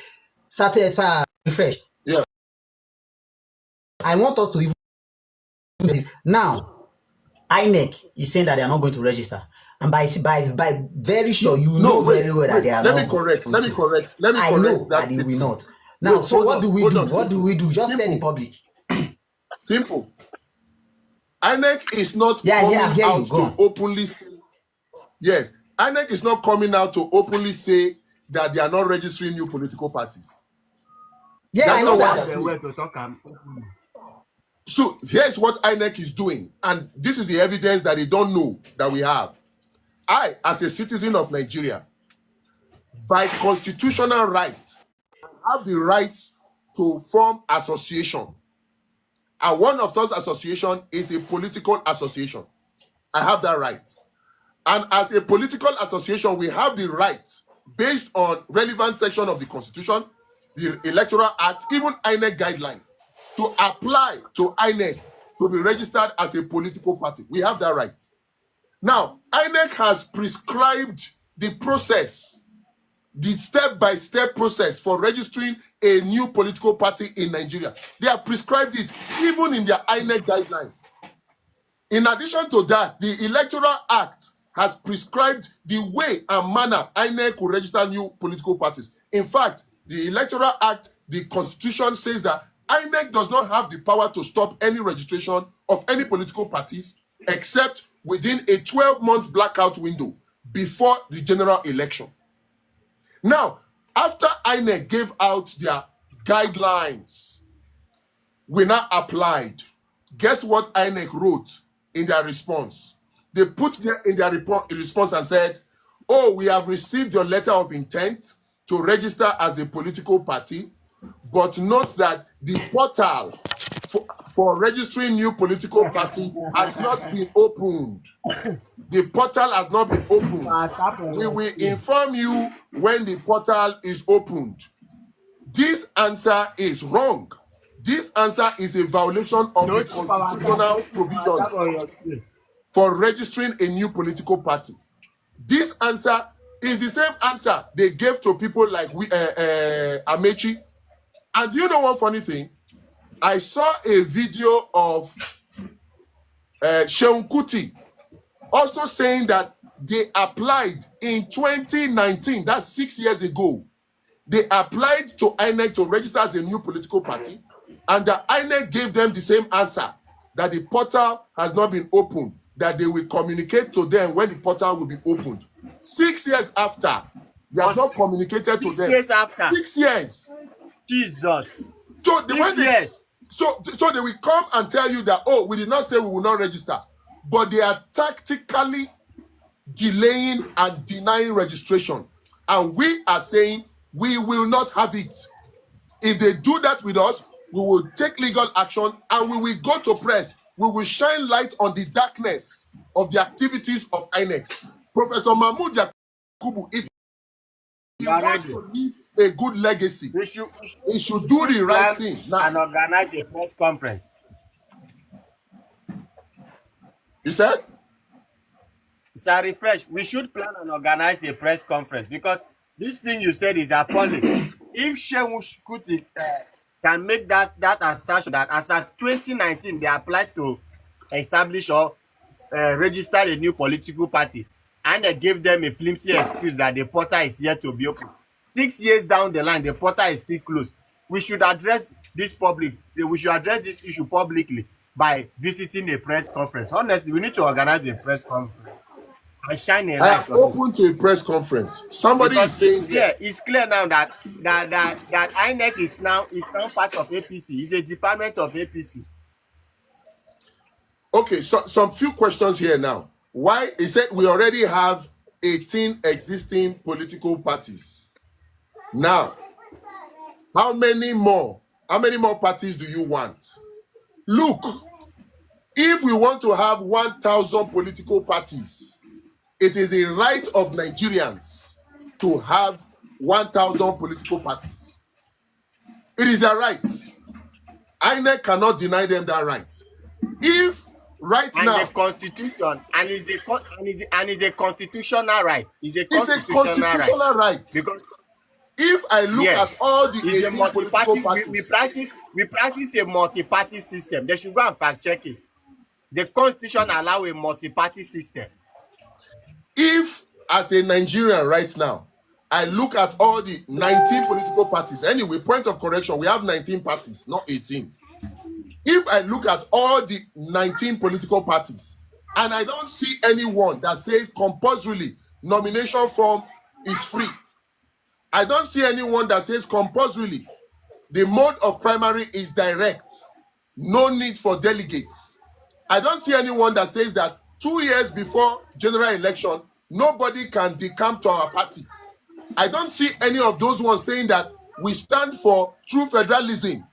there. Refresh. Yeah. I want us to even now. INEC is saying that they are not going to register, and by very sure you know very well that they are let not me correct going to. I know that they will not. Now, so what do we do? What do we do? Just tell the public. Simple. INEC is not coming out to openly say, yes, INEC is not coming out to openly say that they are not registering new political parties. Yeah, that's not what they're way to talk. So here's what INEC is doing, and this is the evidence that they don't know that we have. I, as a citizen of Nigeria, by constitutional right, have the right to form association. And one of those association is a political association. I have that right. And as a political association, we have the right, based on relevant section of the Constitution, the Electoral Act, even INEC guideline, to apply to INEC to be registered as a political party. We have that right. Now, INEC has prescribed the process, the step-by-step process for registering a new political party in Nigeria. They have prescribed it even in their INEC guideline. In addition to that, the Electoral Act has prescribed the way and manner INEC will register new political parties. In fact, the Electoral Act, the Constitution says that INEC does not have the power to stop any registration of any political parties except within a 12-month blackout window before the general election. Now, after INEC gave out their guidelines, we now applied. Guess what INEC wrote in their response? They put there in their response and said, oh, we have received your letter of intent to register as a political party, but note that the portal for registering new political party has not been opened. The portal has not been opened. We will inform you when the portal is opened. This answer is wrong. This answer is a violation of the constitutional provisions for registering a new political party. This answer is the same answer they gave to people like Amechi. And do you know one funny thing? I saw a video of Seun Kuti also saying that they applied in 2019, that's 6 years ago. They applied to INEC to register as a new political party, and the INEC gave them the same answer, that the portal has not been opened, that they will communicate to them when the portal will be opened. 6 years after, they have not communicated to them. 6 years after. 6 years. Jesus. So 6 years. So they will come and tell you that, oh, we did not say we will not register, but they are tactically delaying and denying registration. And we are saying we will not have it. If they do that with us, we will take legal action and we will go to press. We will shine light on the darkness of the activities of INEC. Professor Mahmoud Yakubu, if he wants to leave a good legacy, he should do the right thing now and organize a press conference. You said? Sir Refresh, we should plan and organize a press conference, because this thing you said is appalling. If Seun Kuti can make that assertion that as of 2019 they applied to establish or register a new political party, and they gave them a flimsy excuse that the portal is yet to be open. 6 years down the line, the portal is still closed. We should address this issue publicly by visiting a press conference. Honestly, we need to organize a press conference and shine a light. I am open to a press conference. Somebody is saying it's clear now that INEC is now part of APC. It's a department of APC. Okay, so some few questions here now. Why? He said we already have 18 existing political parties. Now, how many more parties do you want? Look, if we want to have 1,000 political parties, it is the right of Nigerians to have 1,000 political parties. It is their right. INEC cannot deny them that right. If right and now the constitution and is a constitutional right. It's a constitutional right. Because If I look at all the it's 18 political parties, we practice a multi-party system. They should go and fact check it. The constitution allow a multi-party system. If as a Nigerian right now, I look at all the 19 political parties, anyway, point of correction, we have 19 parties, not 18. If I look at all the 19 political parties and I don't see anyone that says compulsorily nomination form is free, I don't see anyone that says compulsorily the mode of primary is direct, no need for delegates. I don't see anyone that says that 2 years before general election, nobody can decamp to our party. I don't see any of those ones saying that we stand for true federalism.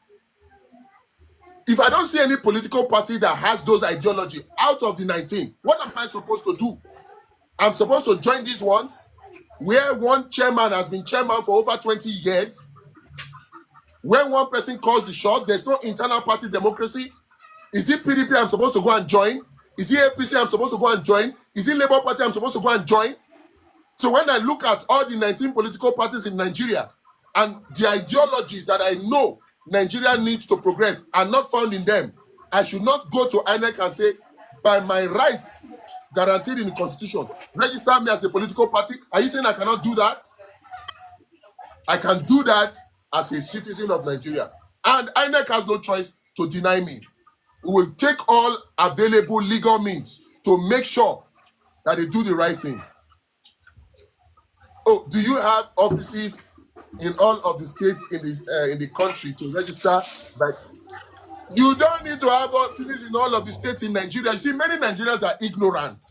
If I don't see any political party that has those ideology out of the 19, what am I supposed to do? I'm supposed to join these ones where one chairman has been chairman for over 20 years. When one person calls the shot, there's no internal party democracy. Is it PDP I'm supposed to go and join? Is it APC I'm supposed to go and join? Is it Labour Party I'm supposed to go and join? So when I look at all the 19 political parties in Nigeria and the ideologies that I know Nigeria needs to progress are not found in them, I should not go to INEC and say, by my rights guaranteed in the Constitution, register me as a political party. Are you saying I cannot do that? I can do that as a citizen of Nigeria. And INEC has no choice to deny me. We will take all available legal means to make sure that they do the right thing. Oh, do you have offices in all of the states in the country to register? But you don't need to have offices in all of the states in Nigeria. You see, many Nigerians are ignorant.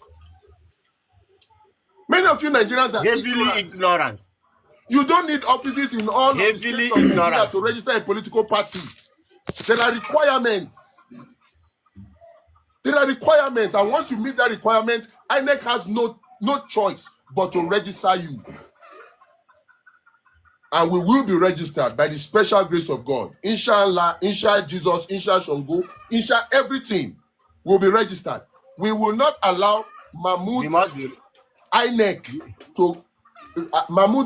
Many of you Nigerians are heavily ignorant. You don't need offices in all of the states of Nigeria to register a political party. There are requirements. There are requirements, and once you meet that requirement, INEC has no choice but to register you. And we will be registered by the special grace of God. Inshallah, Insha Jesus, Insha Shango, Insha everything will be registered. We will not allow Mahmoud's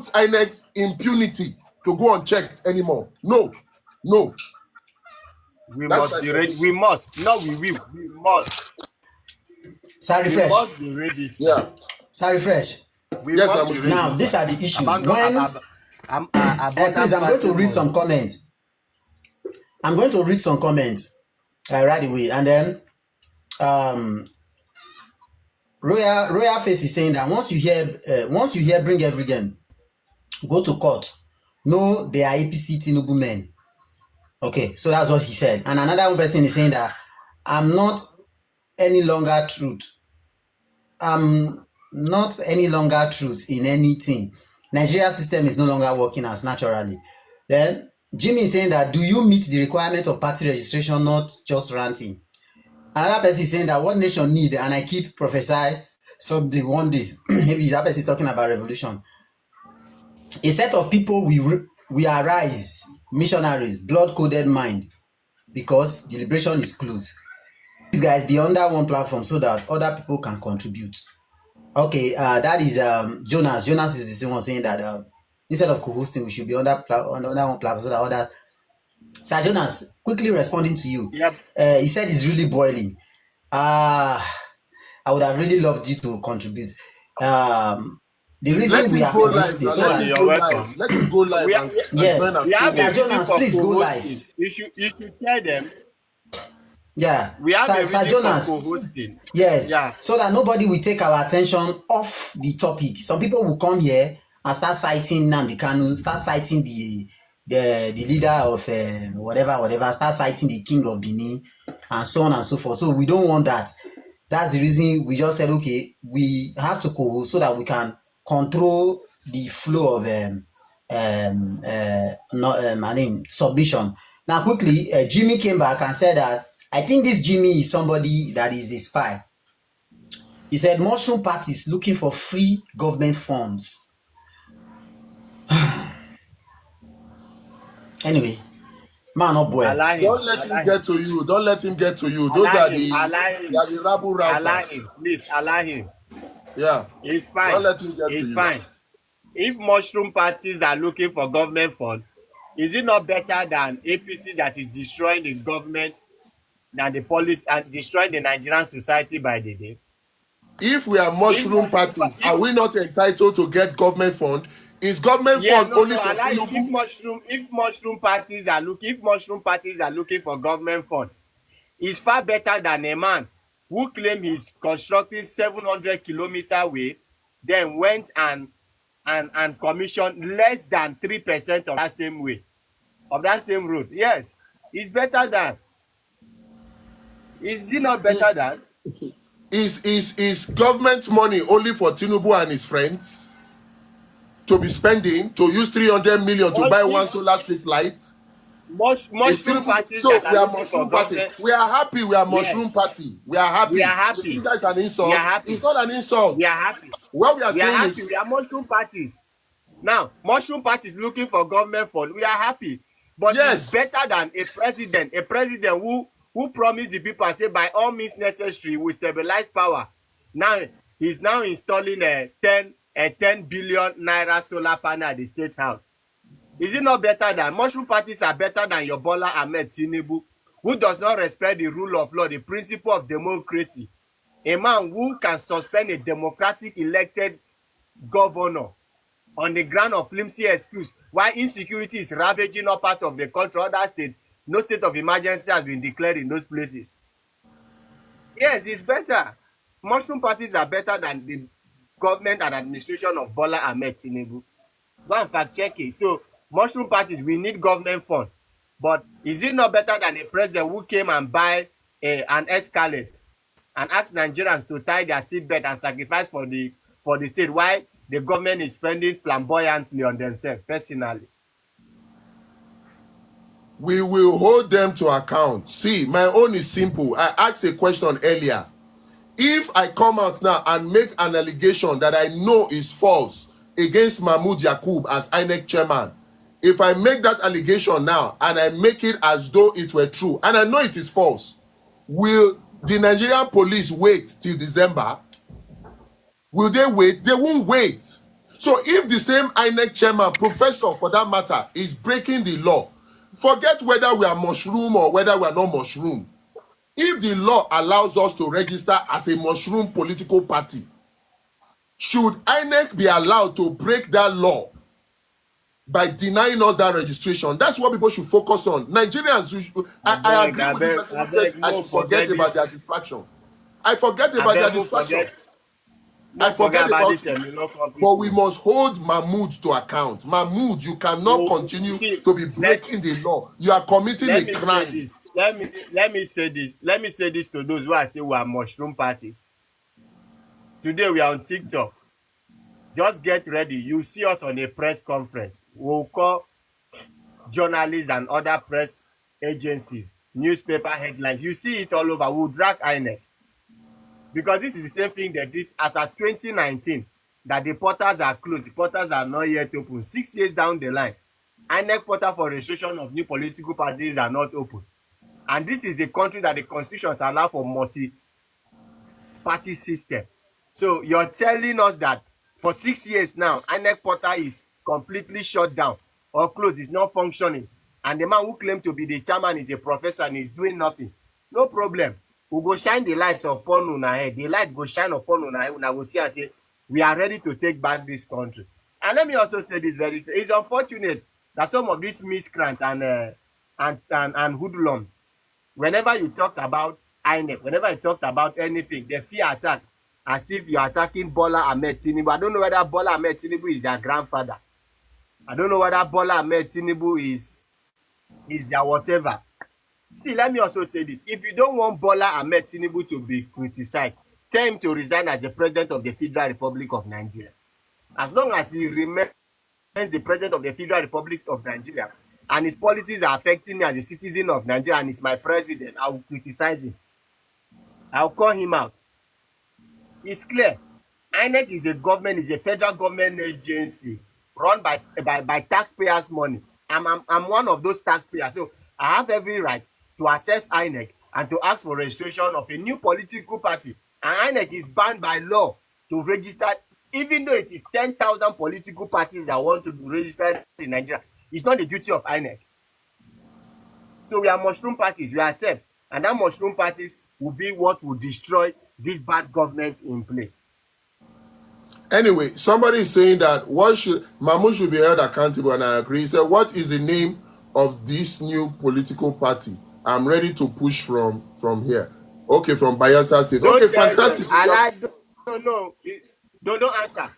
INEC's impunity to go unchecked anymore. No. We must be ready. We must. No, we will. We must. Sir Refresh. We must be ready. Yeah. Sir Refresh. Yes, now, these are the issues. Please, I'm going to read some comments. Right away. And then Royal Face is saying that once you hear bring everything, go to court. No, they are APC Tinubu men. Okay, so that's what he said. And another person is saying that I'm not any longer truth. I'm not any longer truth in anything. Nigeria system is no longer working as naturally. Then Jimmy is saying that do you meet the requirement of party registration, not just ranting? Another person is saying that what nation need, and I keep prophesy someday, one day, maybe that person is talking about revolution. A set of people we arise, missionaries, blood-coded mind, because the liberation is closed. These guys be under one platform so that other people can contribute. Okay, that is Jonas. Jonas is the same one saying that instead of co-hosting, we should be under one platform so that others. Sir Jonas, quickly responding to you. Yep. He said it's really boiling. I would have really loved you to contribute. The reason we are co-hosting so that let him go live. Sir Jonas, please go live. You should tell them. Yeah, we have Sir Jonas. Co-hosting. Yes, yeah. So that nobody will take our attention off the topic. Some people will come here and start citing Nnamdi Kanu, start citing the leader of whatever, start citing the king of Benin, and so on and so forth. So we don't want that. That's the reason we just said, okay, we have to co-host so that we can control the flow of submission. Now, quickly, Jimmy came back and said that I think this Jimmy is somebody that is a spy. He said mushroom parties looking for free government funds. Anyway, man, oh boy. Don't let him get to you. Those are the rabble rousers. Please allow him. Yeah. It's fine. Don't let him get to you. It's fine. if mushroom parties are looking for government fund, is it not better than APC that is destroying the government than the police and destroying the Nigerian society by the day? If we are If mushroom mushroom parties, if are we not entitled to get government fund? Is government yeah, fund no, only no, for allow you. Tinubu? If mushroom parties are looking for government fund, it's far better than a man who claim he's constructing 700-kilometer way, then went and commissioned less than 3% of that same way, of that same road. Yes, it's better than. Is it not better Is than? is government money only for Tinubu and his friends to be spending, to use 300 million to buy one If solar street light? Is mushroom Tinubu, parties so that are we are looking for mushroom party. government, We are happy we are yes, mushroom party. We are we are happy. You think happy. that is an We are insult? It's happy. not an We insult. are happy. What we are We are saying happy. is, We are mushroom parties. Now, mushroom parties looking for government fund. We are happy, but it's yes, better than a president who promised the people and say by all means necessary we stabilize power. Now he's now installing a 10 billion naira solar panel at the state house. Is it not better than mushroom parties are better than your Bola Ahmed Tinubu, who does not respect the rule of law, the principle of democracy, a man who can suspend a democratic elected governor on the ground of flimsy excuse while insecurity is ravaging all parts of the country, other states. No state of emergency has been declared in those places. Yes, it's better. Mushroom parties are better than the government and administration of Bola Ahmed Tinubu. Go and fact check it. So mushroom parties, we need government fund. But is it not better than a president who came and buy an Escalade and ask Nigerians to tie their seatbelt and sacrifice for the state while the government is spending flamboyantly on themselves personally? we will hold them to account. See, my own is simple. I asked a question earlier. If I come out now and make an allegation that I know is false against Mahmoud Yakub as INEC chairman, if I make that allegation now and I make it as though it were true and I know it is false, will the Nigerian police wait till December? Will they wait? They won't wait. So if the same INEC chairman, professor for that matter, is breaking the law, forget whether we are mushroom or whether we are not mushroom. If the law allows us to register as a mushroom political party, should INEC be allowed to break that law by denying us that registration? That's what people should focus on. Nigerians, I agree with the person who said I should forget about their distraction. I forget about their distraction. I forget About about this it. local But we people. must hold Mahmoud to account. Mahmoud, you cannot continue See, to be let breaking the law. You are committing let a me say crime. this. Let me say this to those who are saying we are mushroom parties. Today we are on TikTok. Just get ready. You see us on a press conference. We'll call journalists and other press agencies, newspaper headlines. You see it all over. We'll drag INEC. Because this is the same thing that this as at 2019 that the portals are closed, the portals are not yet open. 6 years down the line, INEC portal for registration of new political parties are not open. And this is the country that the constitution allow for multi-party system. So you're telling us that for 6 years now, INEC portal is completely shut down or closed, is not functioning. And the man who claimed to be the chairman is a professor and is doing nothing. No problem. We go shine the light upon una head. The light go shine upon una head. Una go see and say, we are ready to take back this country. And let me also say this very clear. It's unfortunate that some of these miscreants and hoodlums, whenever you talk about INEC, whenever you talk about anything, they fear attack as if you're attacking Bola Ahmed Tinubu. I don't know whether Bola Ahmed Tinubu is their grandfather. I don't know whether Bola Ahmed Tinubu is their whatever. See, let me also say this. If you don't want Bola Ahmed Tinubu to be criticized, tell him to resign as the president of the Federal Republic of Nigeria. As long as he remains the president of the Federal Republic of Nigeria and his policies are affecting me as a citizen of Nigeria and he's my president, I will criticize him. I'll call him out. It's clear. INEC is a government, is a federal government agency run by taxpayers' money. I'm one of those taxpayers. So I have every right to access INEC and to ask for registration of a new political party. And INEC is banned by law to register Even though it is 10,000 political parties that want to be registered in Nigeria, it's not the duty of INEC. So we are mushroom parties, we accept. And that mushroom parties will be what will destroy this bad government in place. Anyway, somebody is saying that Mahmoud should be held accountable, and I agree. He said, what is the name of this new political party? I'm ready to push from here. Okay, from Bayelsa State. Don't Okay, tell them. fantastic. Don't know. Don't answer.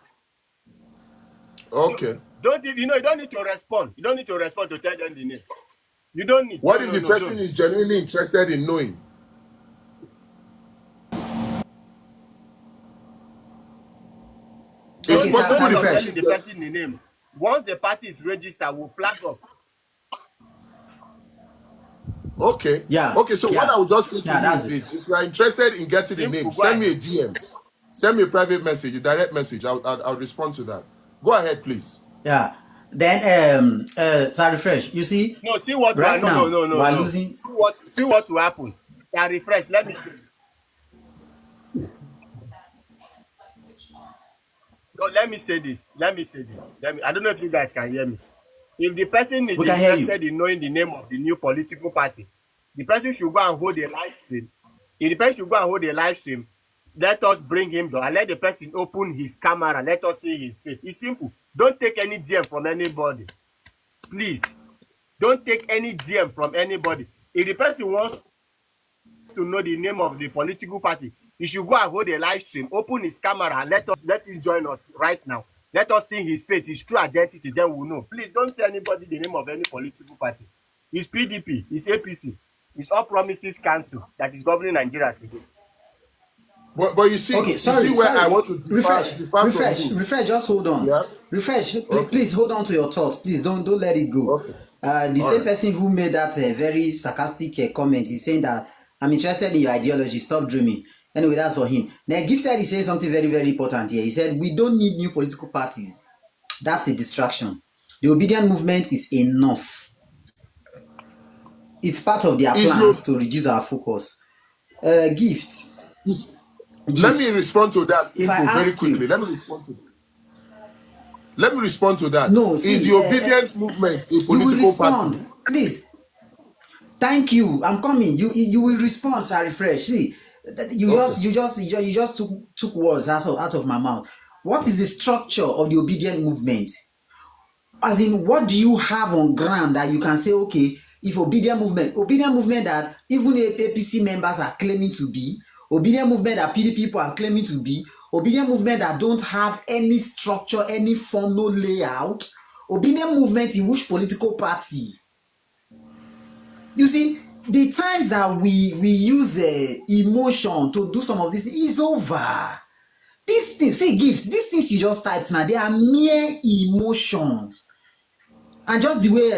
Okay. Don't you know? You don't need to respond. You don't need to respond to tell them the name. You don't need. What if the person is genuinely interested in knowing? It's possible to telling the person the name. Once the party is registered, we'll flag up. Okay. Yeah. Okay, so what I would just say to you is this. if you are interested in getting the name, send me a DM. Send me a private message, a direct message. I'll respond to that. Go ahead, please. Yeah. Then Sir Refresh, you see? No, see what right now, no. we're losing. See what will happen. Sir Refresh, let me see. No, let me say this. I don't know if you guys can hear me. If the person is interested in knowing the name of the new political party, the person should go and hold a live stream. If the person should go and hold a live stream, let us bring him down and let the person open his camera. Let us see his face. It's simple. Don't take any DM from anybody. Please. Don't take any DM from anybody. If the person wants to know the name of the political party, he should go and hold a live stream, open his camera, and let him join us right now. Let us see his face, his true identity, then we'll know. Please don't tell anybody the name of any political party. It's PDP, it's APC, it's All Promises Council that is governing Nigeria today. But you see, okay, sorry, I want to refresh. Just hold on. Yeah? Refresh, please hold on to your thoughts. Please don't let it go. Okay. The same person who made that very sarcastic comment is saying that I'm interested in your ideology. Stop dreaming. Anyway, that's for him. Now, Gifted is saying something very, very important here. He said, we don't need new political parties. That's a distraction. The obedient movement is enough. It's part of their plans to reduce our focus. Gift. Let me respond to that very quickly. Let me respond to that. No, see, is the obedient movement a political party? Please. Thank you. I'm coming. You will respond, Sir Refresh. See, you just took words out of my mouth. What is the structure of the obedient movement? As in, what do you have on ground that you can say, okay, if obedient movement that even APC members are claiming to be, obedient movement that PDP people are claiming to be, obedient movement that don't have any structure, any form, no layout, obedient movement in which political party? You see, the times that we use emotion to do some of this is over. These things, say gifts, these things you just typed now, they are mere emotions. And just the way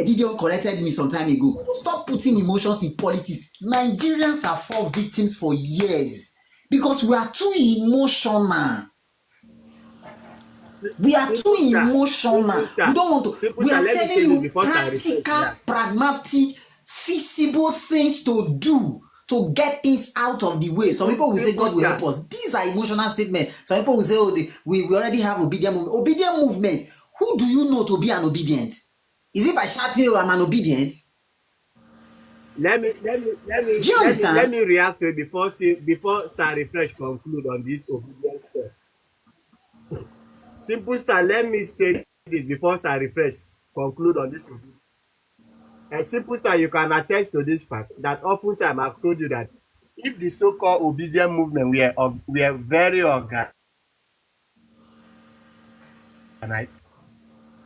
Edidion corrected me some time ago, stop putting emotions in politics. Nigerians have fallen victims for years because we are too emotional. We are too emotional. We don't want to. We are telling you practical, pragmatic, feasible things to do to get things out of the way. Some people will say God will help us. These are emotional statements. Some people will say, oh, we already have obedient movement. Obedient movement. Who do you know to be an obedient? Is it by shouting, oh, I'm an obedient? Let me react to it before Sir Refresh conclude on this obedience stuff. Simple Star, let me say this before Sir Refresh conclude on this obedience. And Simple Star, you can attest to this fact that oftentimes I've told you that if the so-called obedient movement we are very organized,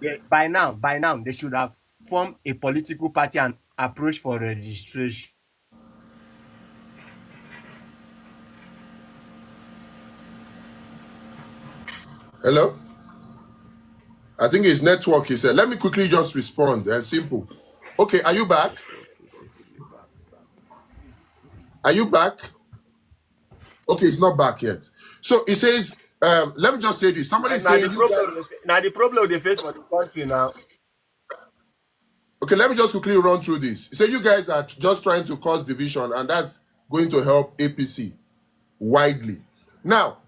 yeah, by now they should have formed a political party and approach for registration. Hello? I think his network is let me quickly just respond. Simple. Okay, are you back? Are you back? Okay, it's not back yet. So it says, let me just say this. Somebody saying the problem they face for the country now. Okay, let me just quickly run through this. So you guys are just trying to cause division, and that's going to help APC widely. Now,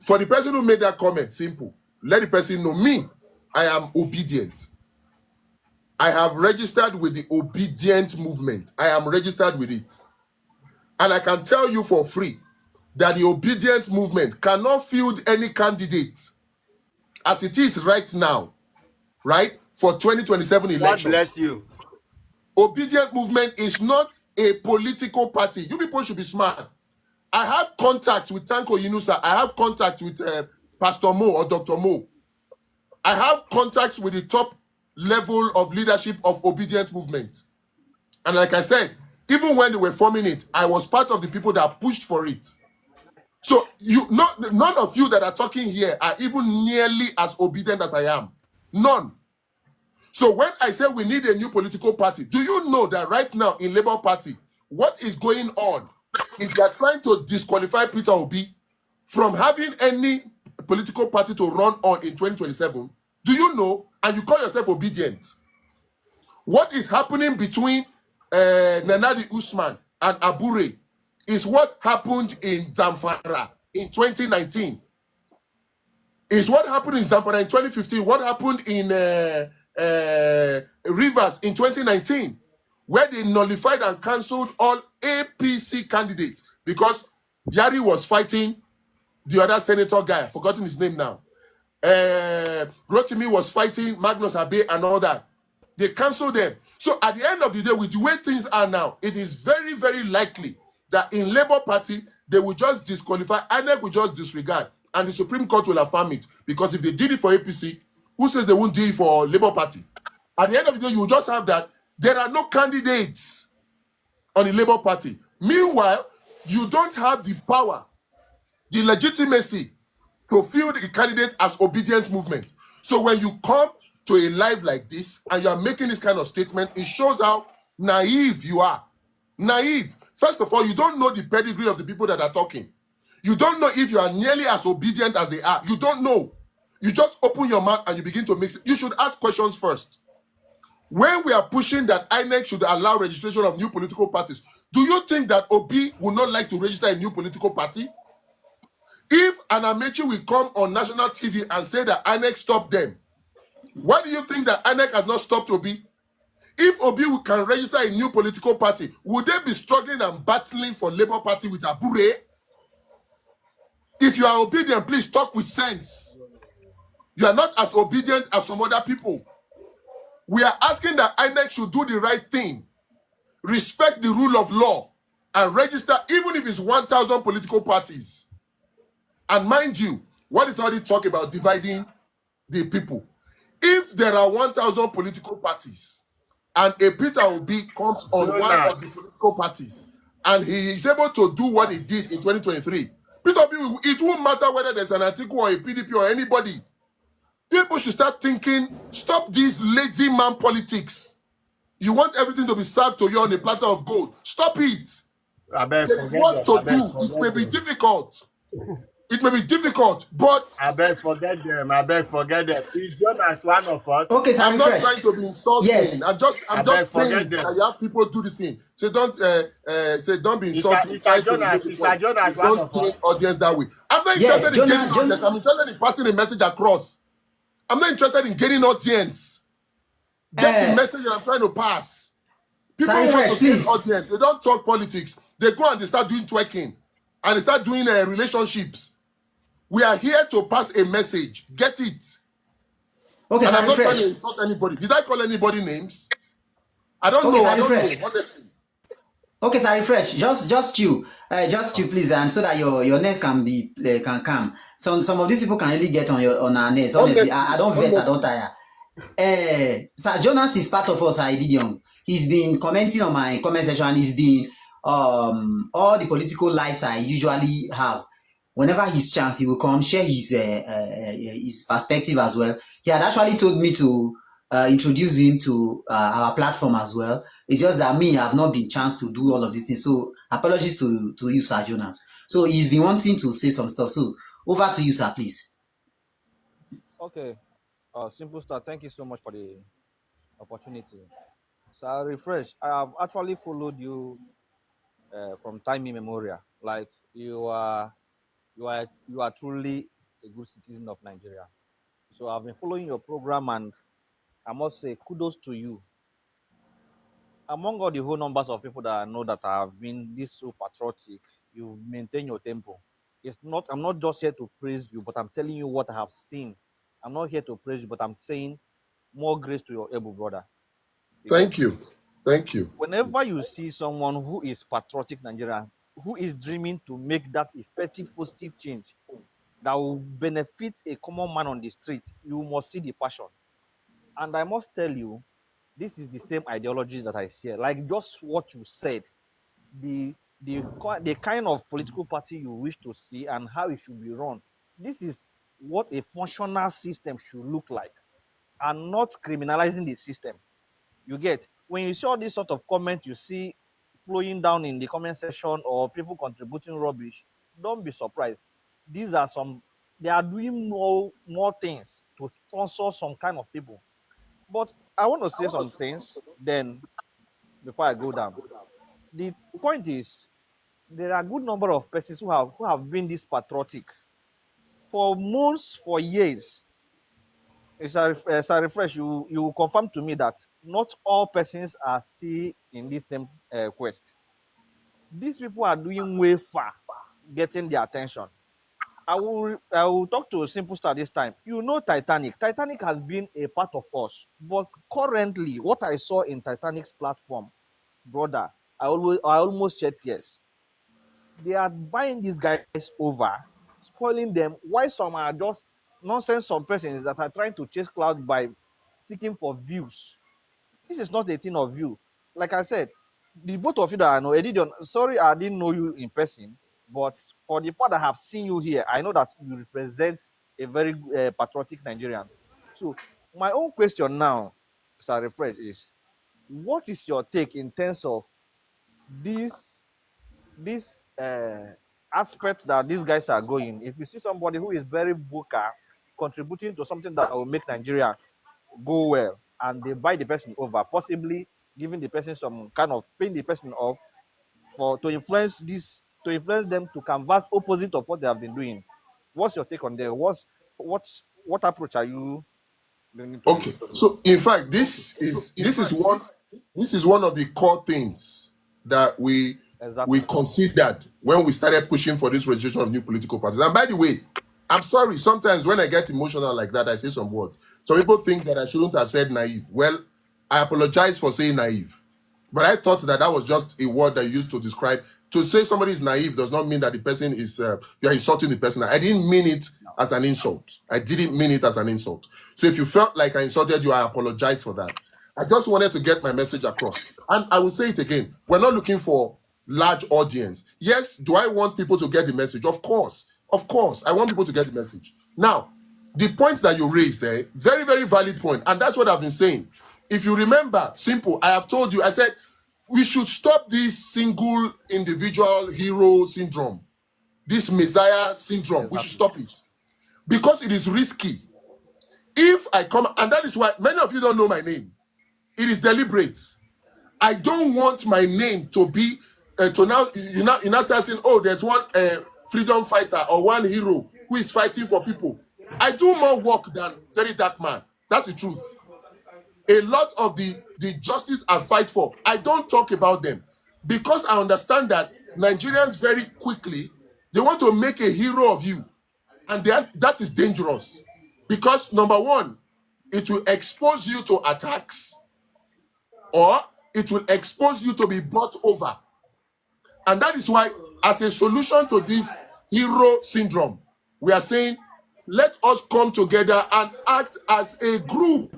For the person who made that comment, simple. Let the person know me. I am obedient. I have registered with the obedient movement. I am registered with it. And I can tell you for free that the obedient movement cannot field any candidate as it is right now, right? For 2027 elections. God bless you. Obedient movement is not a political party. You people should be smart. I have contact with Tanko Yunusa. I have contact with Pastor Mo or Dr. Mo. I have contacts with the top level of leadership of obedient movement. And like I said, even when they were forming it, I was part of the people that pushed for it. So none of you that are talking here are even nearly as obedient as I am. None. So when I say we need a new political party, do you know that right now in Labour Party, what is going on is they are trying to disqualify Peter Obi from having any political party to run on in 2027? Do you know? And you call yourself obedient. What is happening between Nanadi Usman and Abure is what happened in Zamfara in 2019. Is what happened in Zamfara in 2015. What happened in Rivers in 2019, where they nullified and cancelled all APC candidates because Yari was fighting the other senator guy, forgotten his name now. Rotimi was fighting Magnus Abe and all that. They cancelled them. So at the end of the day, with the way things are now, it is very, very likely that in Labour Party, they will just disqualify, INEC will just disregard, and the Supreme Court will affirm it. Because if they did it for APC, who says they won't do it for Labour Party? At the end of the day, you will just have that there are no candidates on the Labour Party. Meanwhile, you don't have the power, the legitimacy to field a candidate as obedient movement. So when you come to a live like this and you are making this kind of statement, it shows how naive you are. Naive. First of all, you don't know the pedigree of the people that are talking. You don't know if you are nearly as obedient as they are. You don't know. You just open your mouth and you begin to mix it. You should ask questions first. When we are pushing that INEC should allow registration of new political parties, do you think that Obi would not like to register a new political party? If an Amechi will come on national TV and say that INEC stopped them, why do you think that INEC has not stopped Obi? If Obi can register a new political party, would they be struggling and battling for Labour Party with Abure? If you are obedient, please talk with sense. You are not as obedient as some other people. We are asking that INEC should do the right thing, respect the rule of law, and register even if it's 1,000 political parties. And mind you, what is already talk about dividing the people? If there are 1,000 political parties and a Peter Obi comes on one of the political parties and he is able to do what he did in 2023, Peter Obi, it won't matter whether there's an Atiku or a PDP or anybody. People should start thinking, stop this lazy man politics. You want everything to be served to you on a platter of gold. Stop it. There is work to do. It may be difficult. It may be difficult, but I beg forget them. I beg forget them. Is Jonas one of us? Okay, sir, I'm not trying to be insulting. Yes. I'm just saying that you have people do this thing. So don't be insulting. Is Jonas one of us? Audience that way. I'm not interested in gaining audience. I'm interested in passing a message across. I'm not interested in gaining audience. Get the message that I'm trying to pass. People want to gain audience. They don't talk politics. They go and they start doing twerking. And they start doing relationships. We are here to pass a message. Get it. Okay, and sir, I'm not trying to insult anybody. Did I call anybody names? I don't know. I don't know, honestly. Okay, sir, refresh. Just you. Just you, please, and so that your nerves can be can calm. Some of these people can really get on our nerves. Honestly, I don't vex, I don't tire. Sir Jonas is part of us, Ididion. He's been commenting on my comment section and he's been all the political lives I usually have. Whenever his chance, he will come share his perspective as well. He had actually told me to introduce him to our platform as well. It's just that me, I have not been chance to do all of these things. So apologies to you, Sir Jonas. So he's been wanting to say some stuff. So over to you, sir, please. Okay. Simple Star, thank you so much for the opportunity. So refresh. I have actually followed you from time immemorial. Like you are you are truly a good citizen of Nigeria. So I've been following your program, and I must say kudos to you. Among all the whole numbers of people that I know that have been this so patriotic, you maintain your tempo. It's not. I'm not just here to praise you, but I'm telling you what I have seen. I'm not here to praise you, but I'm saying more grace to your able brother. You get? Thank you. Thank you. Whenever you see someone who is patriotic Nigerian, who is dreaming to make that effective, positive change that will benefit a common man on the street, you must see the passion. And I must tell you, this is the same ideology that I share. Like just what you said, the the kind of political party you wish to see and how it should be run. This is what a functional system should look like, and not criminalizing the system. You get, when you see all these sort of comments you see flowing down in the comment section or people contributing rubbish, don't be surprised. These are some, they are doing more things to sponsor some kind of people. But I want to say some things then before I go down. The point is, there are a good number of persons who have been this patriotic for months, for years. As I refresh, you will confirm to me that not all persons are still in this same quest. These people are doing way far, getting the attention. I will talk to a simple star this time. You know Titanic. Titanic has been a part of us, but currently, what I saw in Titanic's platform, brother, I almost shed tears. They are buying these guys over, spoiling them. Why some are just nonsense? Some persons that are trying to chase cloud by seeking for views. This is not a thing of view. Like I said, the both of you that I know, Edidion, sorry I didn't know you in person, but for the fact that I have seen you here, I know that you represent a very patriotic Nigerian. So my own question now, Sir Refresh, is what is your take in terms of this this aspect that these guys are going? If you see somebody who is very vocal, contributing to something that will make Nigeria go well, and they buy the person over, possibly giving the person some kind of paying the person off for to influence them to canvas opposite of what they have been doing. What's your take on that? What approach are you bringing to Okay, this? so in fact, this is one of the core things that we Exactly. considered when we started pushing for this registration of new political parties. And by the way, I'm sorry, sometimes when I get emotional like that, I say some words. Some people think that I shouldn't have said naive. Well, I apologize for saying naive. But I thought that that was just a word that you used to describe. To say somebody is naive does not mean that the person is, you are insulting the person. I didn't mean it as an insult. I didn't mean it as an insult. So if you felt like I insulted you, I apologize for that. I just wanted to get my message across. And I will say it again. We're not looking for large audience. Yes, do I want people to get the message? Of course. Of course. I want people to get the message. Now, the points that you raised there, very, very valid point. And that's what I've been saying. If you remember, simple, I have told you, I said, we should stop this single individual hero syndrome, this messiah syndrome. We should Exactly. stop it because it is risky. If I come, and that is why many of you don't know my name, it is deliberate. I don't want my name to be to now you now start saying, oh, there's one freedom fighter or one hero who is fighting for people. I do more work than very dark man. That's the truth. A lot of the justice I fight for, I don't talk about them because I understand that Nigerians very quickly, they want to make a hero of you, and that is dangerous because number one, it will expose you to attacks, or it will expose you to be bought over. And that is why, as a solution to this hero syndrome, we are saying, let us come together and act as a group.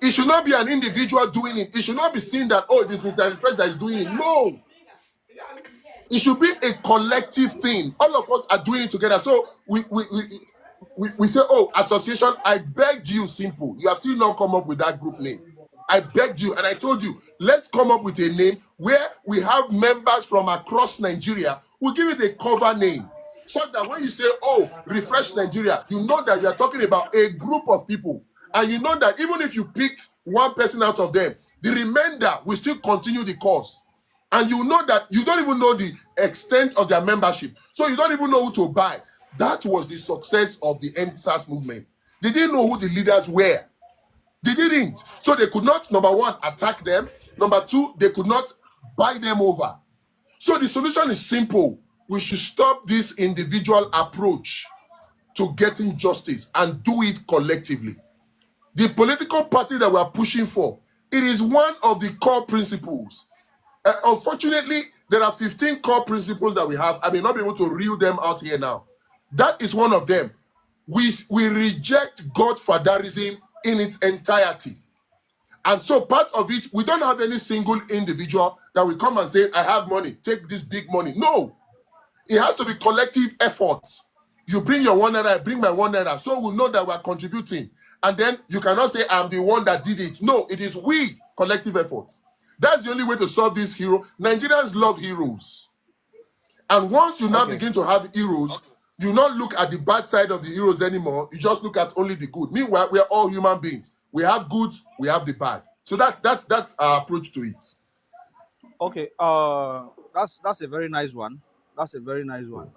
It should not be an individual doing it. It should not be seen that, oh, this Mr. Refresh that is doing it. No. It should be a collective thing. All of us are doing it together. So we say, oh, association, I begged you, simple. You have still not come up with that group name. I begged you and I told you, let's come up with a name where we have members from across Nigeria. We'll give it a cover name. So that when you say, oh, refresh Nigeria, you know that you are talking about a group of people. And you know that even if you pick one person out of them, the remainder will still continue the course. And you know that you don't even know the extent of their membership. So you don't even know who to buy. That was the success of the NSAS movement. They didn't know who the leaders were. They didn't. So they could not, number one, attack them. Number two, they could not buy them over. So the solution is simple. We should stop this individual approach to getting justice and do it collectively. The political party that we are pushing for, it is one of the core principles. Unfortunately, there are 15 core principles that we have. I may not be able to reel them out here now. That is one of them. We reject godfatherism in its entirety. And so part of it, we don't have any single individual that will come and say, I have money, take this big money. No. It has to be collective efforts. You bring your 1 naira, I bring my 1 naira. So we know that we're contributing. And then you cannot say, I'm the one that did it. No, it is we, collective efforts. That's the only way to solve this hero. Nigerians love heroes. And once you now begin to have heroes, you not look at the bad side of the heroes anymore. You just look at only the good. Meanwhile, we are all human beings. We have good, we have the bad. So that's our approach to it. Okay, that's a very nice one. That's a very nice one.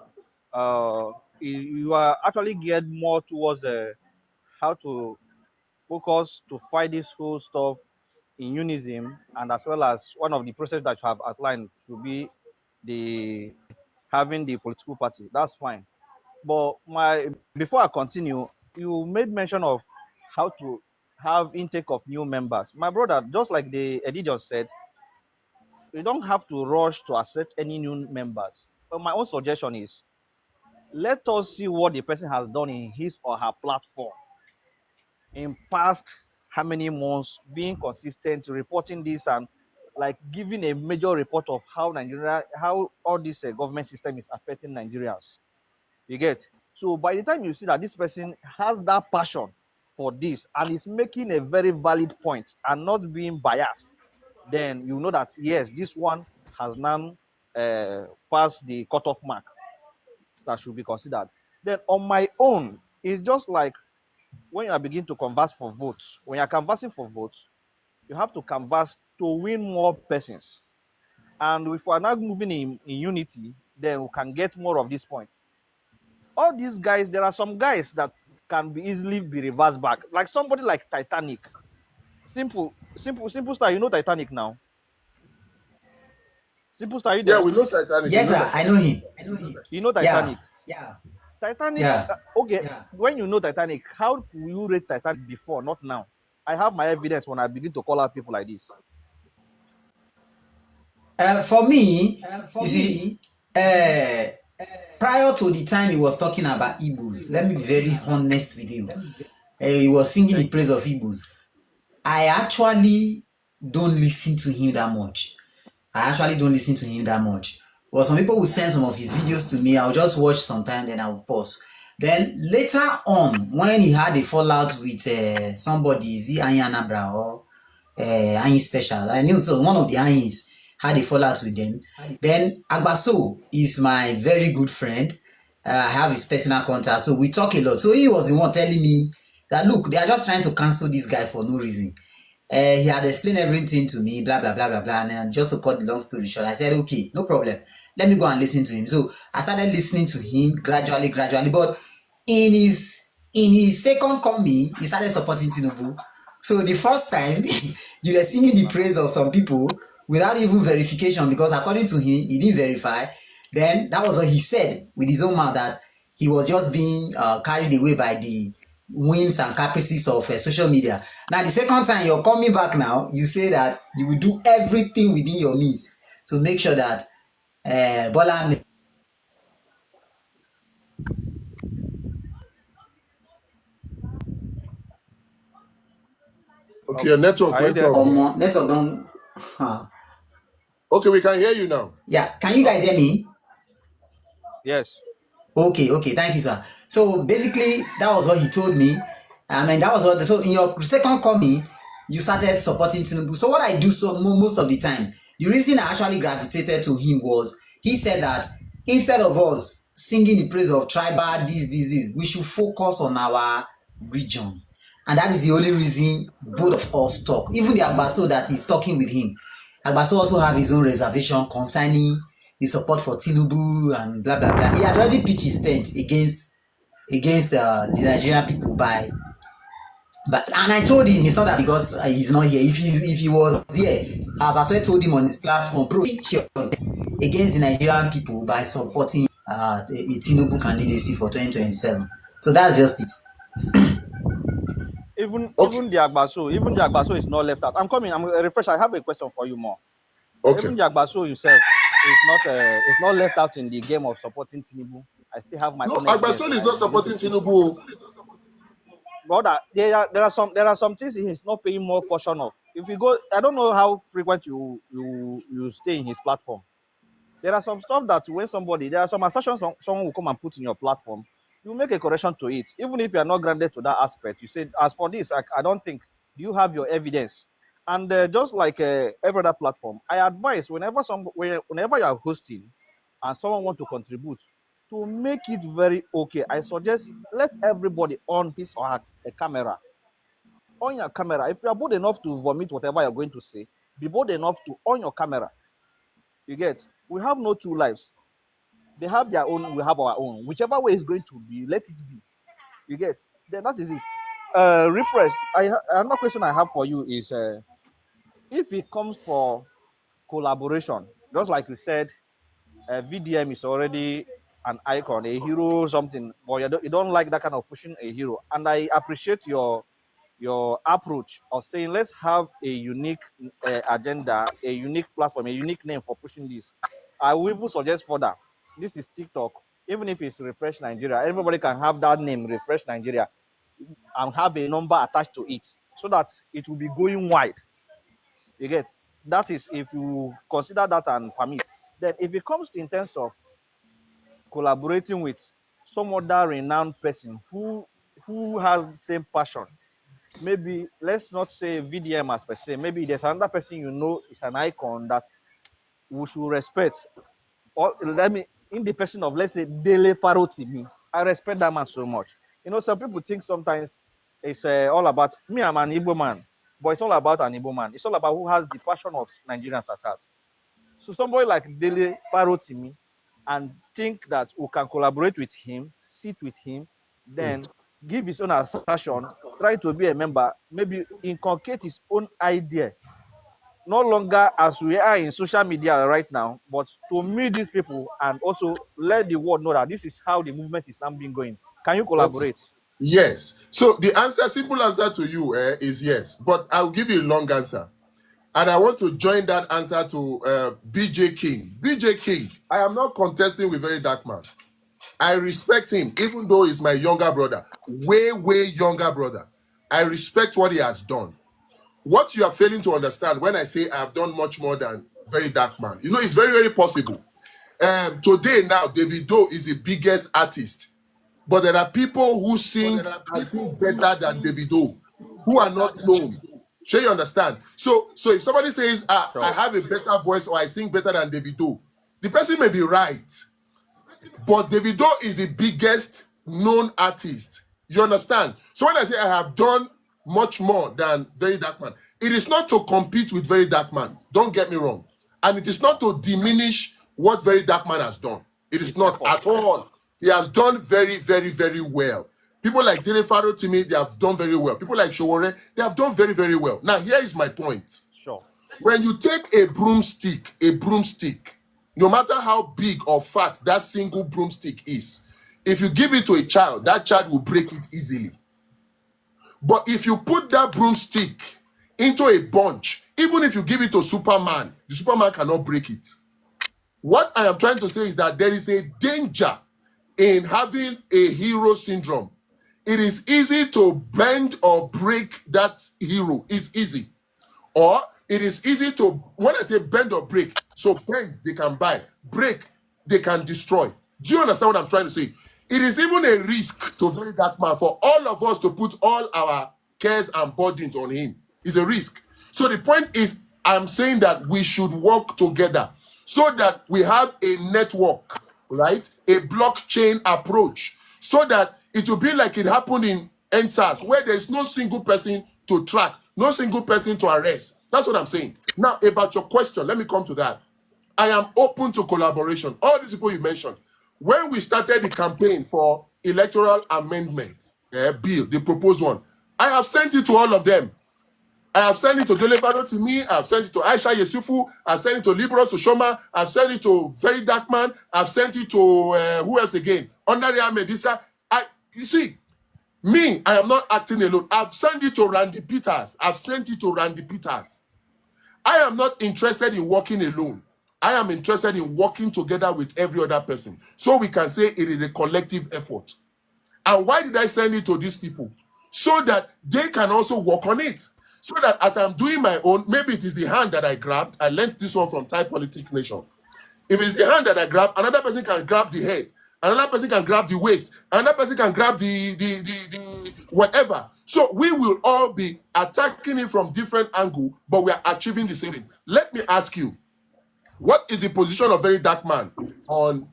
You are actually geared more towards how to focus to fight this whole stuff in unison, and as well as one of the process that you have outlined to be the having the political party. That's fine. But before I continue, you made mention of how to have intake of new members. My brother, just like the editor said, you don't have to rush to accept any new members. But my own suggestion is let us see what the person has done in his or her platform in past how many months, being consistent, reporting this, and like giving a major report of how Nigeria, how all this government system is affecting Nigerians. You get? So by the time you see that this person has that passion for this and is making a very valid point and not being biased, then you know that yes, this one has now passed the cutoff mark that should be considered. Then on my own, it's just like when you are beginning to converse for votes. When you are canvassing for votes, you have to canvass to win more persons. And if we are now moving in unity, then we can get more of these points. All these guys, there are some guys that can be easily be reversed back. Like somebody like Titanic. Simple star, you know Titanic now. Simple star, you Yeah, there? we know Titanic. Yes, sir. I know him. You know Yeah. Titanic. Titanic, Yeah. okay. When you know Titanic, how do you rate Titanic before, not now? I have my evidence when I begin to call out people like this. For me, you see, prior to the time he was talking about Igbos, let me be very honest with you. He was singing the praise of Igbos. I actually don't listen to him that much. But some people will send some of his videos to me. I'll just watch sometime, then I'll pause. Then later on, when he had a fallout with somebody, is it Ayin Anabra or Ayin Special? I knew so one of the Ayins had a fallout with them. Then Agbaso is my very good friend. I have his personal contact, so we talk a lot. So he was the one telling me that look, they are just trying to cancel this guy for no reason. He had explained everything to me, blah blah blah blah blah. And just to cut the long story short, I said, okay, no problem. Let me go and listen to him. So I started listening to him gradually. But in his second coming, he started supporting Tinubu. So the first time you were singing the praise of some people without even verification, because according to him, he didn't verify. Then that was what he said with his own mouth, that he was just being carried away by the whims and caprices of social media. Now, the second time you're coming back now, you say that you will do everything within your means to make sure that Bola. Okay, your network Are you went there? off. Network don't. Okay, we can hear you now. Yeah, can you guys hear me? Yes. Okay, thank you, sir. So basically, that was what he told me. I mean, that was what. So in your second coming, you started supporting Tinubu. So what I do most of the time, the reason I actually gravitated to him was he said that instead of us singing the praise of tribal, this, we should focus on our region, and that is the only reason both of us talk. Even the Agbaso that is talking with him, Agbaso also have his own reservation concerning his support for Tinubu and blah blah blah. He had already pitched his tent against the Nigerian people and I told him it's not that because he's not here. If he was here, Agbaso told him on his platform, bro, pitch your tent against the Nigerian people by supporting the Tinubu candidacy for 2027. So that's just it. Even Okay. even the Agbaso is not left out. I'm coming. I'm refresh. I have a question for you more. Okay. Even the Agbaso himself is not left out in the game of supporting Tinubu. I still have my No, own evidence. Agbaso is I not begin to supporting see. Tinubu. Brother, there are some things he's not paying more portion of. If you go, I don't know how frequent you stay in his platform. There are some stuff that when there are some assertions someone will come and put in your platform, you make a correction to it. Even if you are not granted to that aspect, you say, as for this, I don't think, do you have your evidence? And just like every other platform, I advise whenever you are hosting and someone want to contribute, to make it very okay, I suggest let everybody on his or her camera. On your camera, if you are bold enough to vomit whatever you're going to say, be bold enough to on your camera. You get? We have no two lives. They have their own, we have our own. Whichever way is going to be, let it be. You get? Then that is it. Refresh. Another question I have for you is if it comes for collaboration, just like you said, VDM is already an icon, a hero, something, but you don't like that kind of pushing a hero. And I appreciate your approach of saying let's have a unique agenda, a unique platform, a unique name for pushing this. I will even suggest further. This is TikTok. Even if it's Refresh Nigeria, everybody can have that name, Refresh Nigeria, and have a number attached to it so that it will be going wide. You get? That is if you consider that and permit. Then if it comes to in terms of collaborating with some other renowned person who has the same passion, maybe let's not say VDM as per se, maybe there's another person you know is an icon that we should respect. Or let me, in the person of, let's say, Dele Farotimi, I respect that man so much. You know, some people think sometimes it's all about me, I'm an Igbo man, but it's all about an Igbo man. It's all about who has the passion of Nigerians at heart. So somebody like Dele Farotimi and think that we can collaborate with him, sit with him, then give his own assertion, try to be a member, maybe inculcate his own idea. No longer as we are in social media right now, but to meet these people and also let the world know that this is how the movement is now being going. Can you Okay. collaborate? Yes. So the simple answer to you is yes. But I'll give you a long answer. And I want to join that answer to BJ King. BJ King, I am not contesting with Very Dark Man. I respect him, even though he's my younger brother, way, way younger brother. I respect what he has done. What you are failing to understand when I say I have done much more than Very Dark Man, you know, it's very, very possible. Today now, Davido is the biggest artist, but there are people who sing and sing better than Davido, who are not known. Sure, you understand? So if somebody says, I Sure. have a better voice or I sing better than Davido, the person may be right. But Davido is the biggest known artist. You understand? So when I say I have done much more than Very Dark Man, it is not to compete with Very Dark Man. Don't get me wrong. And it is not to diminish what Very Dark Man has done. It is His not effort. at all. He has done very, very, very well. People like Dele Faro to me, they have done very well. People like Showore, they have done very, very well. Now, here is my point. Sure. When you take a broomstick, no matter how big or fat that single broomstick is, if you give it to a child, that child will break it easily. But if you put that broomstick into a bunch, even if you give it to Superman, the Superman cannot break it. What I am trying to say is that there is a danger in having a hero syndrome. It is easy to bend or break that hero. It's easy. Or it is easy to, when I say bend or break, so bend they can buy, break they can destroy. Do you understand what I'm trying to say? It is even a risk to Very Dark Man for all of us to put all our cares and burdens on him. It's a risk. So the point is, I'm saying that we should work together so that we have a network, right? A blockchain approach, so that it will be like it happened in NSAS, where there is no single person to track, no single person to arrest. That's what I'm saying. Now, about your question, let me come to that. I am open to collaboration. All these people you mentioned, when we started the campaign for electoral amendment bill, the proposed one, I have sent it to all of them. I have sent it to Delefado to me. I have sent it to Aisha Yesufu. I've sent it to Libros Oshoma. I've sent it to Very Dark Man. I've sent it to who else again? Honoria Medisa. You see, me, I am not acting alone. I've sent it to Randy Peters. I've sent it to Randy Peters. I am not interested in working alone. I am interested in working together with every other person. So we can say it is a collective effort. And why did I send it to these people? So that they can also work on it. So that as I'm doing my own, maybe it is the hand that I grabbed. I learned this one from Thai Politics Nation. If it's the hand that I grab, another person can grab the head. Another person can grab the waist. Another person can grab the whatever. So we will all be attacking it from different angles, but we are achieving the same thing. Let me ask you, what is the position of Very Dark Man on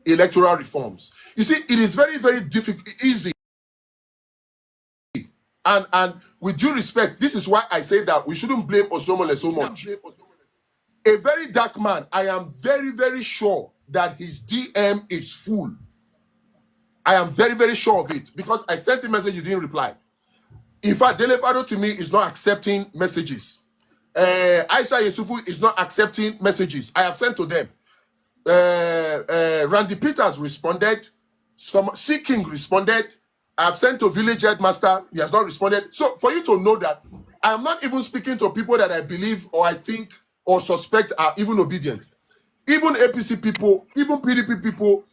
electoral reforms? You see, it is very, very difficult, easy. And with due respect, this is why I say that we shouldn't blame Osomole so much. A Very Dark Man, I am very, very sure that his DM is full. I am very, very sure of it because I sent a message, you didn't reply. In fact, Delefado to me is not accepting messages. Aisha Yesufu is not accepting messages. I have sent to them. Randy Peters responded. Seeking responded. I have sent to Village Headmaster. He has not responded. So for you to know that I am not even speaking to people that I believe or I think or suspect are even obedient. Even APC people, even PDP people,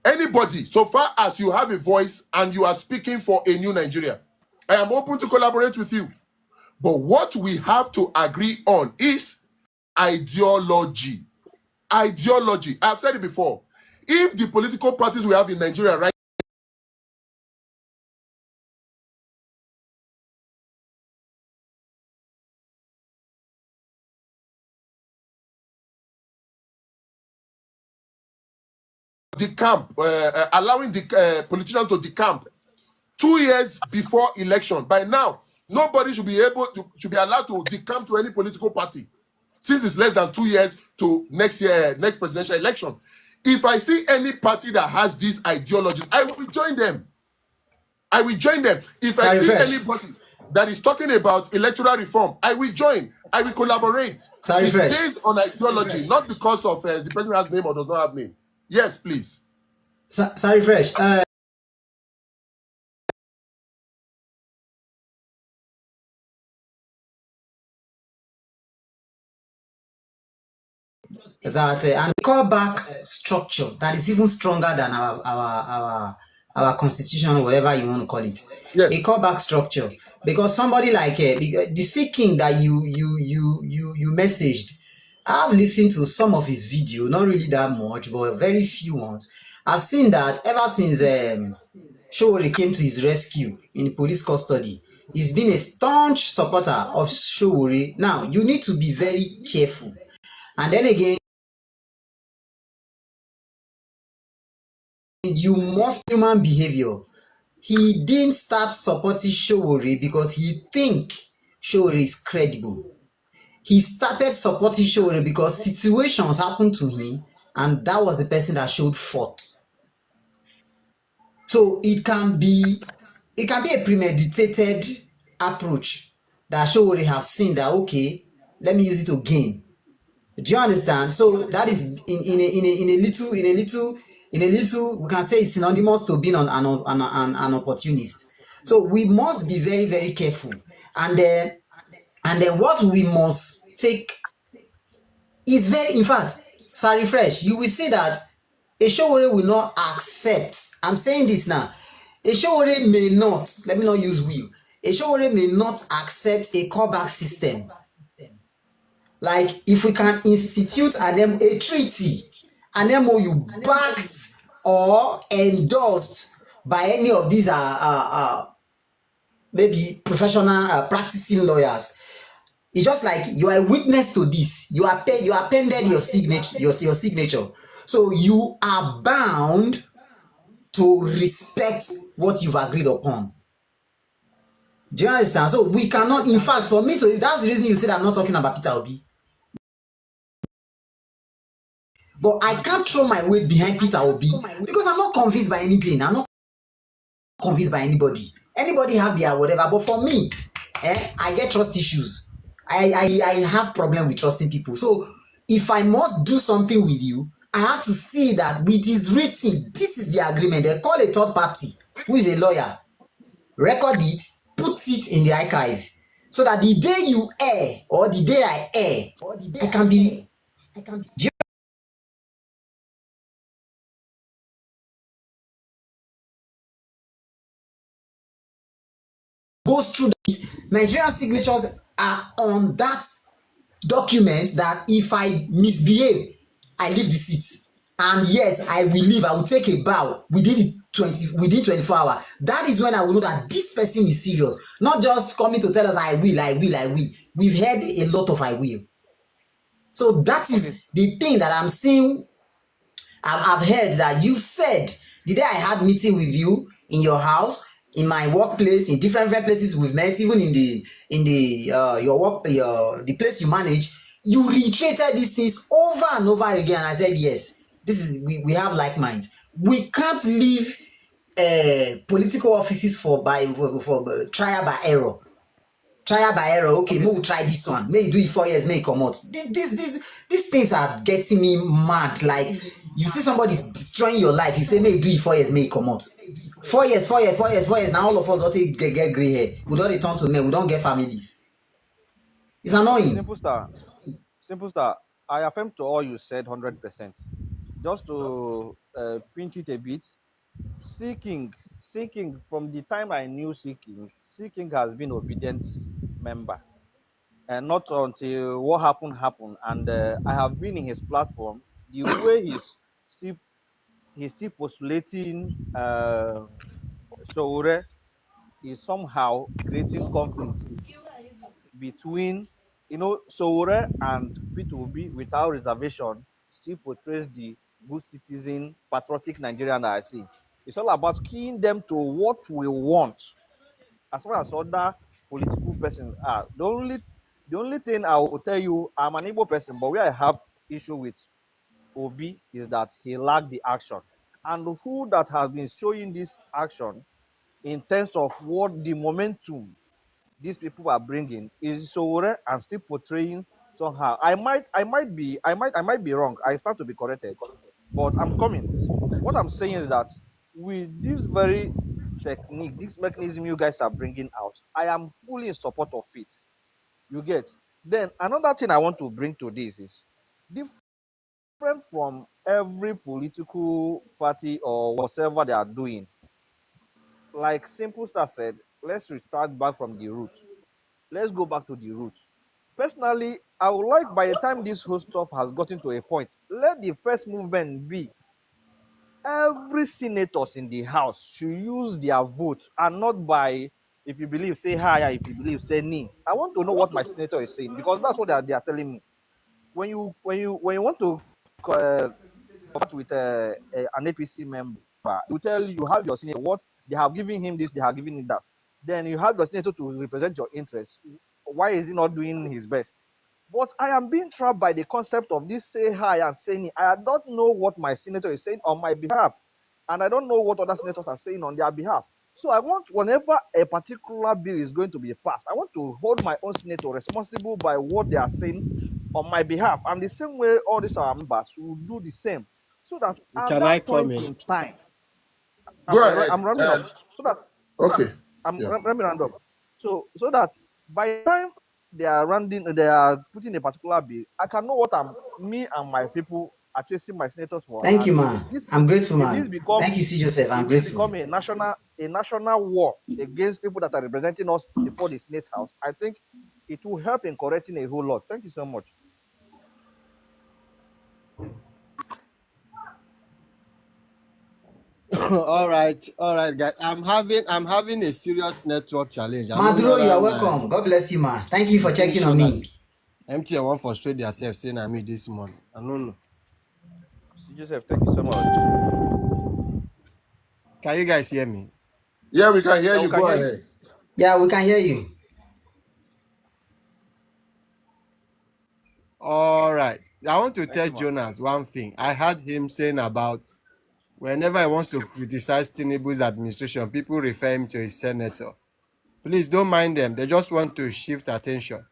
anybody, so far as you have a voice and you are speaking for a new Nigeria, I am open to collaborate with you. But what we have to agree on is ideology. Ideology. I've said it before. If the political parties we have in Nigeria right decamp, allowing the politicians to decamp 2 years before election, by now, nobody should be allowed to decamp to any political party since it's less than 2 years to next presidential election. If I see any party that has these ideologies, I will join them. I will join them. If I see anybody that is talking about electoral reform, I will join. I will collaborate. It's based on ideology, not because of the person has name or does not have name. Yes, please. Sorry, Fresh. That and callback structure that is even stronger than our constitution or whatever you want to call it. Yes. A callback structure, because somebody like the seeking that you messaged, I've listened to some of his video, not really that much, but very few ones. I've seen that ever since Showore came to his rescue in police custody, he's been a staunch supporter of Showore. Now you need to be very careful, and then again, you must human behavior. He didn't start supporting Showore because he think Showore is credible. He started supporting Showore because situations happened to him, and that was the person that showed forth. So it can be a premeditated approach that Showore have seen that, okay, let me use it to gain. Do you understand? So that is in a little we can say it's synonymous to being an opportunist. So we must be very, very careful. And then what we must take is very, in fact, sorry, Fresh, you will see that a Showore will not accept. I'm saying this now. A Showore may not, let me not use will. A Showore may not accept a callback system. Like if we can institute a treaty, an MOU backed or endorsed by any of these maybe professional practicing lawyers, it's just like you are a witness to this. You appended your signature, so you are bound to respect what you've agreed upon. Do you understand? So we cannot, in fact, for me to, that's the reason you said I'm not talking about Peter Obi. But I can't throw my weight behind Peter Obi because I'm not convinced by anything. I'm not convinced by anybody. Anybody have their whatever. But for me, I get trust issues. I have problem with trusting people. So if I must do something with you, I have to see that it is written. This is the agreement. They call a third party who is a lawyer. Record it, put it in the archive. So that the day you err or the day I err, I can be. Goes through it. Nigerian signatures are on that document that if I misbehave, I leave the seat. And yes, I will leave. I will take a bow within 24 hours. That is when I will know that this person is serious. Not just coming to tell us I will, I will, I will. We've heard a lot of I will. So that is the thing that I'm saying. I've heard that you said the day I had meeting with you in your house, in my workplace, in different places we've met, even in the your work, the place you manage, you reiterated these things over and over again. I said yes, this is we have like minds. We can't leave political offices for trial by error. Trial by error. Okay, may we try this one. May you do it 4 years, may you come out. These things are getting me mad. Like you see somebody destroying your life, you say may you do it 4 years, may you come out. 4 years, 4 years, 4 years, 4 years. Now all of us don't get gray hair. We don't return to men. We don't get families. It's annoying. Simple star. I affirm to all you said 100%. Just to pinch it a bit, Seeking from the time I knew Seeking has been obedient member, and not until what happened. And I have been in his platform. The way he's still postulating Soure is somehow creating conflict between Soure and P2B without reservation. Still portrays the good citizen, patriotic Nigerian that I see. It's all about keying them to what we want. As far as other political persons are, the only thing I will tell you, I'm an Igbo person, but where I have issue with Obi is that he lacked the action. And who that has been showing this action in terms of what the momentum these people are bringing is Sowore and still portraying somehow. I might be wrong. I start to be corrected, but I'm coming. What I'm saying is that with this very technique, this mechanism you guys are bringing out, I am fully in support of it. You get? Then another thing I want to bring to this is different from every political party or whatever they are doing. Like Simple Star said, let's restart back from the root. Let's go back to the root. Personally, I would like by the time this whole stuff has gotten to a point, let the first movement be every senators in the house should use their vote and not by if you believe say hi, if you believe say ni. I want to know what my senator is saying because that's what they are telling me. When you want to with an APC member, he will tell you have your senator what they have given him this, they have given him that. Then you have your senator to represent your interests. Why is he not doing his best? But I am being trapped by the concept of this say hi and saying it. I don't know what my senator is saying on my behalf, and I don't know what other senators are saying on their behalf. So I want, whenever a particular bill is going to be passed, I want to hold my own senator responsible by what they are saying on my behalf. And the same way all these our members will do the same. So that at Can I that come point in? in time, Go ahead. I'm rounding up. So that Okay. I'm Yeah. let me round up. So that by the time they are putting a particular bill, I can know what me and my people are chasing my senators for. Thank you, And man. I'm grateful, if this man. become Thank you, C. Joseph. I'm if this grateful. become a national war against people that are representing us before the Senate House, I think it will help in correcting a whole lot. Thank you so much. All right, guys. I'm having a serious network challenge. I don't know Maduro, you whether are my welcome. God bless you, man. Thank you for it didn't checking show on that me. MTN won't frustrate themselves saying I me this morning. I don't know. C. Joseph, thank you so much. Can you guys hear me? Yeah, we can hear Yeah, we you. can Go hear you. ahead. Yeah, we can hear you. All right. I want to Thank tell you, ma. Jonas one thing. I heard him saying about whenever he wants to criticize Tinubu's administration, people refer him to a senator. Please don't mind them. They just want to shift attention.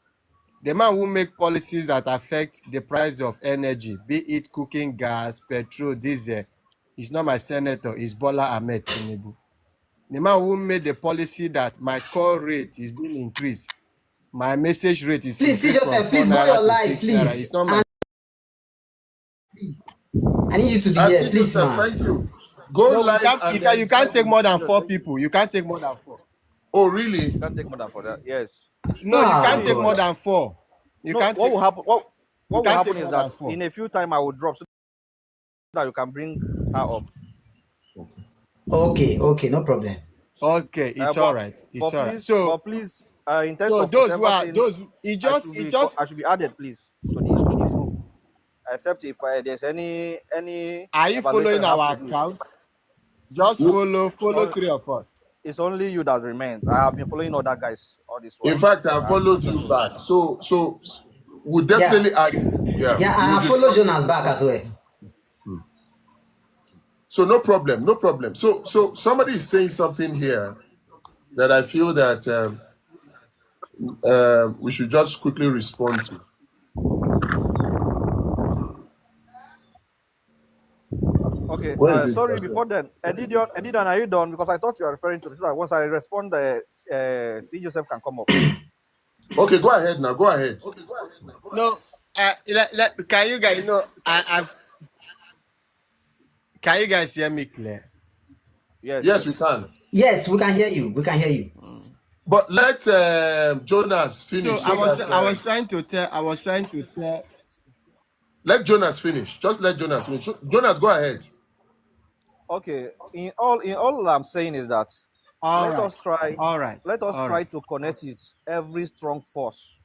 The man who make policies that affect the price of energy, be it cooking gas, petrol, diesel, is not my senator, it's Bola Ahmed Tinubu. The man who made the policy that my call rate is being increased, my message rate is Please see increased from yourself. 4 Please go naira your to life, 6 naira. please. It's not my And please, I need you to be I here, see please, Joseph. Thank man. you. Go no, we live can't and then you can't send take the. more than Jesus, four thank you. people. You can't take more than four. Oh, really? You can't take more than for that. Yes. No, you Oh can't See, take more God. than four. You no, can't what take will happen? you What will can't happen take is more that than four. in a few time I will drop so that you can bring her up. Okay, okay, no problem. Okay, it's all But right. It's all right. please, in terms So of those who whatever are thing those it just I should be added, please, to the group. Except if there's any are you evaluation following I have our to do. account? Just Wo- follow On, three of us. it's only you that remains. I have been following other guys all this In while. fact, I I followed just you so you back. know. So we'll Yeah, definitely add you. Yeah, yeah, and we'll I follow discuss Jonas back as well. So no problem, no problem. So somebody is saying something here that I feel that we should just quickly respond to. Okay. Where is it? Sorry. Before then, Edidion, are you done? Because I thought you were referring to me. So that once I respond, C Joseph can come up. Okay, go ahead now. Go ahead. No, can you guys I've can you guys hear me clear? Yes, Yes, we yes. can. Yes, we can hear you. We can hear you. But let Jonas So finish so that I was trying to tell. let Jonas finish. Just let Jonas finish. Jonas, go ahead. Okay. In all I'm saying is that All let right, us try all right, let us all try right. to connect it every strong force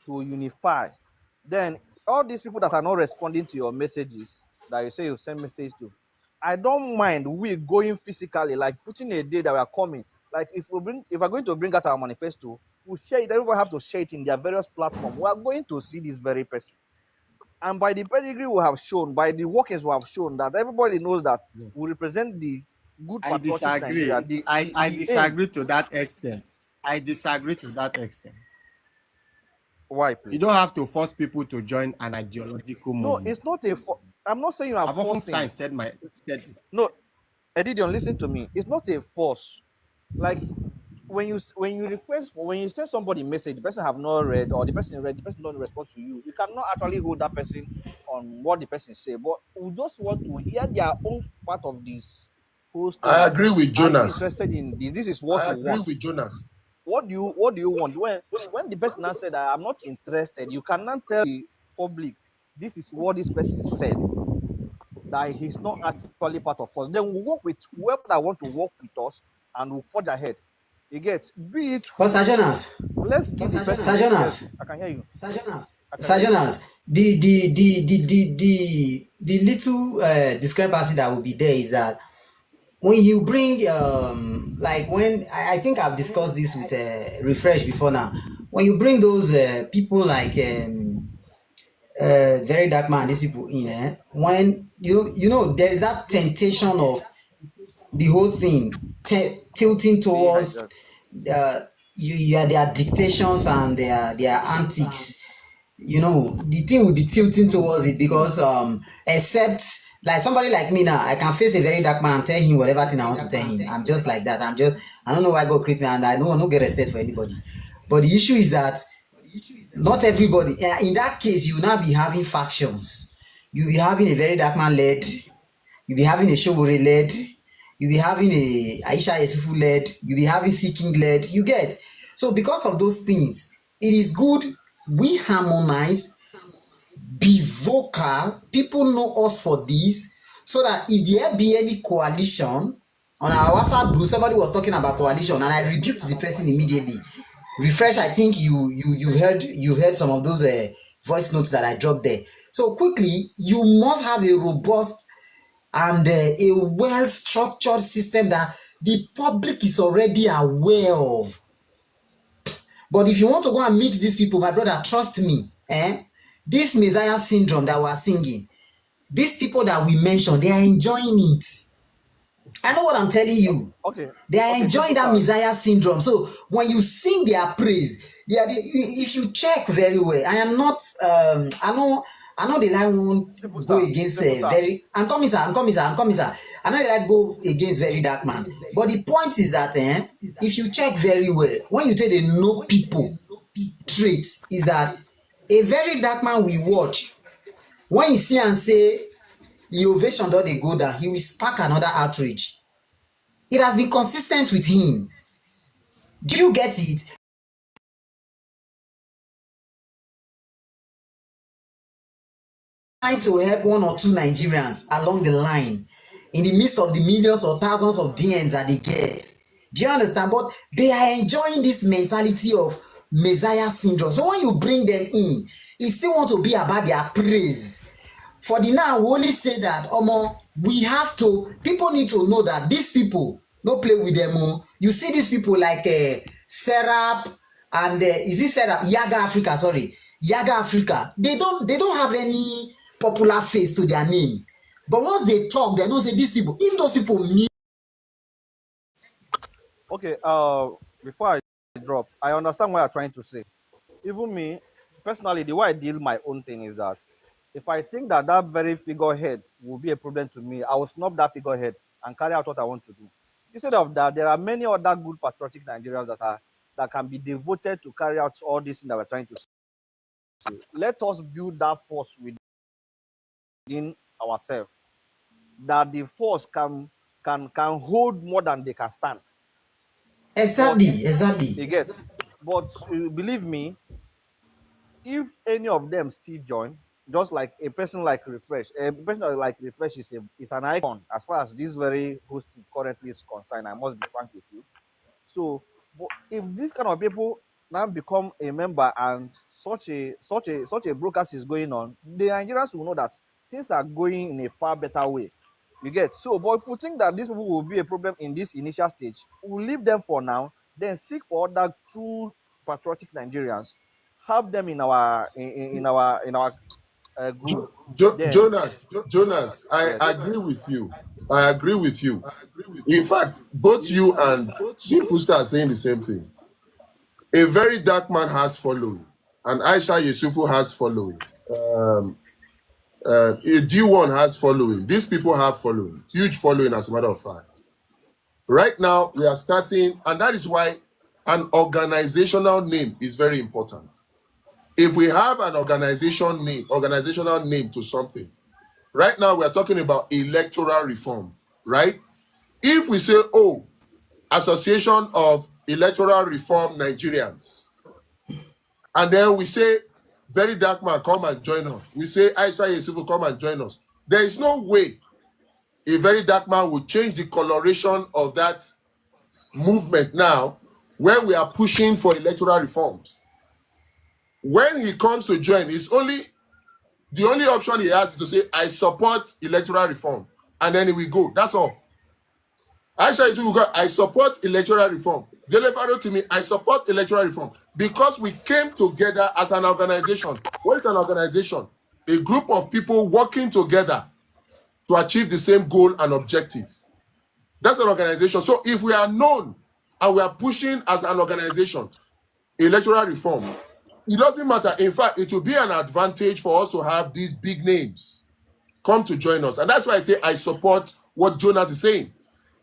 to unify. Then all these people that are not responding to your messages that you say you send message to, I don't mind we going physically, like putting a day that we are coming. Like if we're going to bring out our manifesto, we'll share it. Everybody have to share it in their various platforms. We are going to see this very person. And by the pedigree we have shown, by the workings we have shown, that everybody knows that we represent the good I patriotic Nigeria. disagree. I The aim. disagree to that extent. I disagree to that extent. Why, You please? don't have to force people to join an ideological No, movement. it's not a. I'm not saying you are I've often forcing. times said No, Edidion, listen to me. It's not a force. Like when you request when you send somebody a message, the person have not read or the person read, the person don't respond to you. You cannot actually hold that person on what the person say. But we just want to hear their own part of this whole I story. agree with Are you Jonas. interested in this? This is what I you agree want. with Jonas. What do you want? When the person now said I'm not interested, you cannot tell the public this is what this person said, that he's not actually part of us. Then we'll work with whoever that want to work with us and we'll forge ahead. You get, be it But who. Sir Jonas, Let's give the Sir person. Yes, Jonas, I can hear you. I can Sir hear you. Jonas, the little discrepancy that will be there is that when you bring like when I think I've discussed this with refresh before now, when you bring those people like very dark man, these people in when you know there is that temptation of the whole thing tilting Being towards hijacked. uh, their dictations and their antics. You know, the thing will be tilting towards it because except like somebody like me now, I can face a very dark man and tell him whatever thing I want to tell him. I'm just like that. I don't know why God creates me and I don't get respect for anybody. But the issue is that not everybody in that case you will now be having factions. You'll be having a very dark man led, you'll be having a Showore led, you'll be having a Aisha Yesufu led, you'll be having Seeking led. You get, so because of those things, it is good we harmonize, be vocal, people know us for this, so that if there be any coalition on our WhatsApp group, somebody was talking about coalition and I rebuked the person immediately. Refresh, I think you heard some of those voice notes that I dropped there. So quickly, you must have a robust and a well structured system that the public is already aware of. But if you want to go and meet these people, my brother, trust me, this Messiah syndrome that we are singing, these people that we mentioned, they are enjoying it. I know what I'm telling you. Okay. They are Okay, enjoying simple that start. Messiah syndrome. So when you sing their praise, if you check very well, I am not, I know the line won't Simple go start. against Simple start. very, I'm coming, sir. I know the line go against very dark man. But the point is that, if you check very well, when you say they know people traits, is that a very dark man will watch. When you see and say, the ovation don dey go down, he will spark another outrage. It has been consistent with him. Do you get it? Trying to help one or two Nigerians along the line in the midst of the millions or thousands of DMs that they get. Do you understand? But they are enjoying this mentality of Messiah syndrome. So when you bring them in, you still want to be about their praise. For the now, we only say that, we have to, people need to know that these people, no play with them. You see these people like Serap and is it Serap? Yaga Africa, sorry. Yaga Africa. They don't have any popular face to their name. But once they talk, they know say these people, if those people meet. Okay, before I drop, I understand what you're trying to say. Even me, personally, the way I deal my own thing is that if I think that that very figurehead will be a problem to me, I will snub that figurehead and carry out what I want to do. Instead of that, there are many other good patriotic Nigerians that can be devoted to carry out all these things that we're trying to say. Let us build that force within ourselves, that the force can hold more than they can stand. But Exactly. you get, but believe me, if any of them still join, just like a person like Refresh is an icon as far as this very host currently is concerned. I must be frank with you. So, but if these kind of people now become a member and such a broadcast is going on, the Nigerians will know that things are going in a far better way. You get, so, but if we think that these people will be a problem in this initial stage, we'll leave them for now, then seek for other true patriotic Nigerians, have them in our group. Then Jonas, I yes. agree with you. I agree with you. In fact, both you and Simple Star are saying the same thing. A very dark man has following, and Aisha Yusufu has following. A D1 has following. These people have following, huge following, as a matter of fact. Right now, we are starting, and that is why an organizational name is very important. If we have an organizational name to something, right now we are talking about electoral reform, right? If we say, oh, Association of Electoral Reform Nigerians, and then we say, very dark man, come and join us. We say, Aisha Yesufu, come and join us. There is no way a very dark man will change the coloration of that movement now when we are pushing for electoral reforms. When he comes to join, the only option he has is to say, I support electoral reform. And then he will go. That's all. Aisha Yesufu will go, I support electoral reform. Dele Faro to me, I support electoral reform. Because we came together as an organization. What is an organization? A group of people working together to achieve the same goal and objective. That's an organization. So if we are known and we are pushing as an organization electoral reform, it doesn't matter. In fact, it will be an advantage for us to have these big names come to join us. And that's why I say I support what Jonas is saying.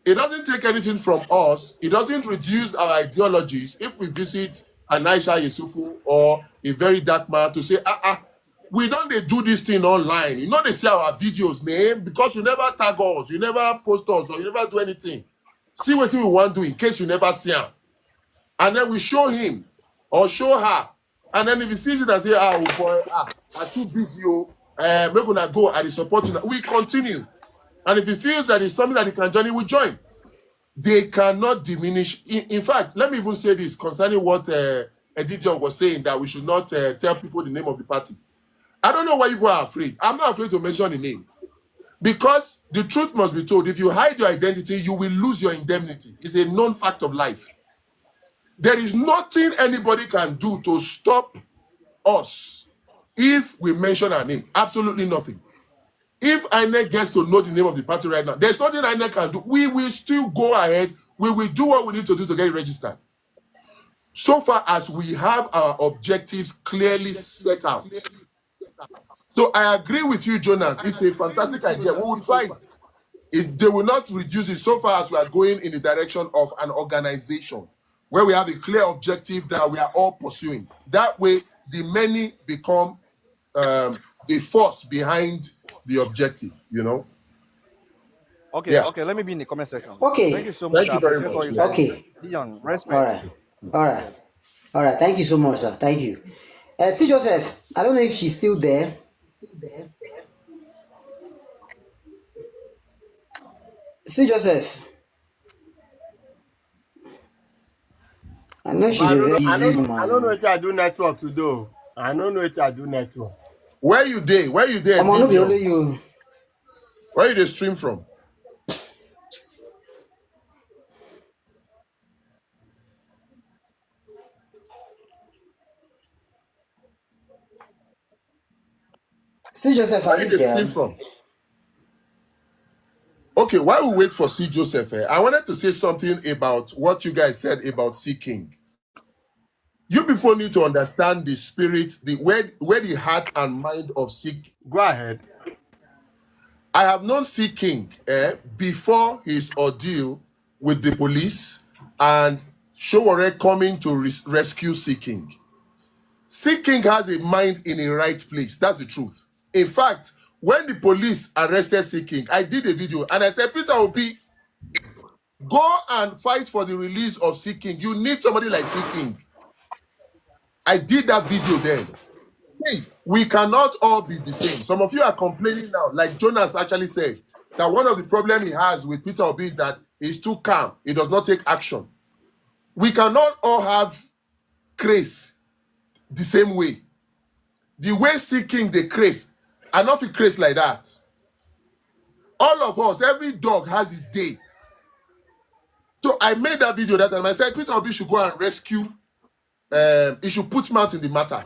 It doesn't take anything from us. It doesn't reduce our ideologies if we visit an Aisha Yusufu or a very dark man to say, we don't they do this thing online. You know they see our videos, man, because you never tag us, you never post us, or you never do anything. See what we want to do in case you never see him. And then we show him or show her. And then if he sees it and say, oh boy, I'm too busy, we're gonna go and support you. We continue. And if he feels that it's something that he can join, he will join. They cannot diminish. In fact, let me even say this concerning what Edition was saying, that we should not tell people the name of the party. I don't know why people are afraid. I'm not afraid to mention the name. Because the truth must be told. If you hide your identity, you will lose your indemnity. It's a known fact of life. There is nothing anybody can do to stop us if we mention our name. Absolutely nothing. If INEC gets to know the name of the party right now, there's nothing INEC can do. We will still go ahead. We will do what we need to do to get it registered. So far as we have our objectives clearly set out. So I agree with you, Jonas. It's a fantastic idea. We will try it. They will not reduce it so far as we are going in the direction of an organization where we have a clear objective that we are all pursuing. That way, the many become the force behind the objective, you know? Okay, Yeah. okay, let me be in the comment section. Okay. Thank you so much. Thank I you very appreciate all much. you Yeah. guys. Okay. Dion, All respect. right. All right. All right. Thank you so much, sir. Thank you. See, Joseph, I don't know if she's still there. See, Joseph, I know she's a very busy I don't know woman. if I do network today. Oh. I don't know if I do network. Where you there? Where you there, I'm not be only Dion? you. Where you the stream from? See, Joseph, are Where you you the stream there? from? Okay, while we wait for C. Joseph, I wanted to say something about what you guys said about C. King. You people need to understand the spirit, where the heart and mind of C. Go ahead. I have known C. King before his ordeal with the police and Showore coming to rescue C. King. C. King has a mind in a right place. That's the truth. In fact, when the police arrested C. King, I did a video and I said, Peter Obi, go and fight for the release of C. King. You need somebody like C. King. I did that video then. Hey, we cannot all be the same. Some of you are complaining now, like Jonas actually said, that one of the problems he has with Peter Obi is that he's too calm. He does not take action. We cannot all have grace the same way. The way seeking the grace, I not feel grace like that. All of us, every dog has his day. So I made that video that time. I said Peter Obi should go and rescue. He should put mouth in the matter.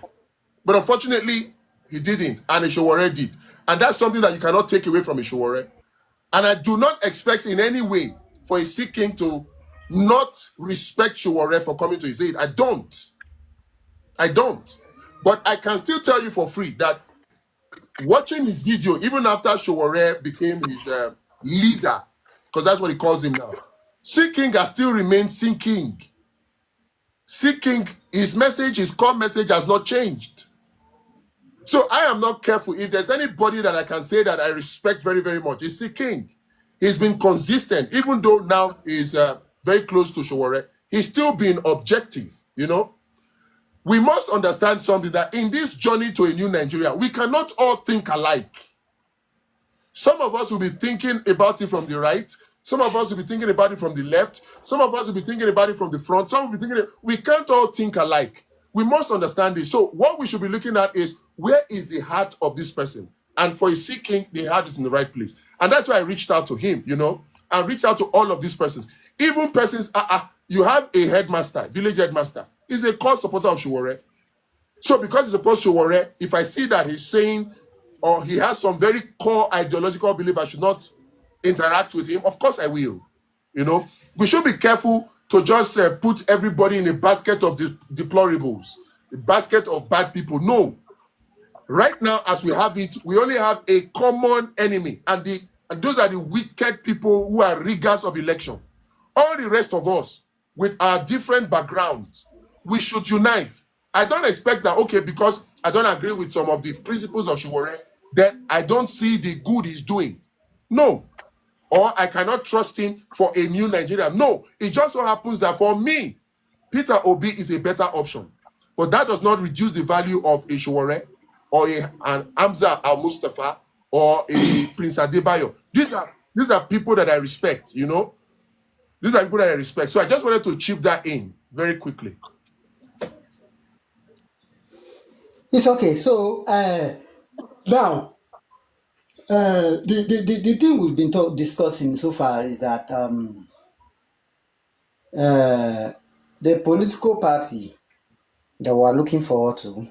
But unfortunately, he didn't, and Ishowore did. And that's something that you cannot take away from Ishowore. And I do not expect in any way for a Sikh king to not respect Showore for coming to his aid. I don't. I don't. But I can still tell you for free that watching his video, even after Showore became his leader, because that's what he calls him now, Sikh king has still remained Sikh king. Sikh king, his message, his core message has not changed. So I am not careful. If there's anybody that I can say that I respect very, very much, it's Sikh king. He's been consistent, even though now he's very close to Showore. He's still been objective, you know. We must understand something, that in this journey to a new Nigeria, we cannot all think alike. Some of us will be thinking about it from the right. Some of us will be thinking about it from the left. Some of us will be thinking about it from the front. Some will be thinking, we can't all think alike. We must understand this. So what we should be looking at is, where is the heart of this person? And for his seeking, the heart is in the right place. And that's why I reached out to him, you know, and reached out to all of these persons. Even persons, you have a headmaster, village headmaster. He's a core supporter of Showore. So because he's supposed to worry, if I see that he's saying, or he has some very core ideological belief, I should not interact with him, of course I will. You know, we should be careful to just put everybody in a basket of deplorables, a basket of bad people. No. Right now, as we have it, we only have a common enemy, and those are the wicked people who are riggers of election. All the rest of us, with our different backgrounds, we should unite. I don't expect that, okay, because I don't agree with some of the principles of Showore, then I don't see the good he's doing. No. Or I cannot trust him for a new Nigeria. No. It just so happens that for me, Peter Obi is a better option. But that does not reduce the value of a Showore or an Hamza al-Mustafa or a Prince Adebayo. These are people that I respect, you know. These are people that I respect. So I just wanted to chip that in very quickly. It's okay. So now the thing we've been discussing so far is that The political party that we're looking forward to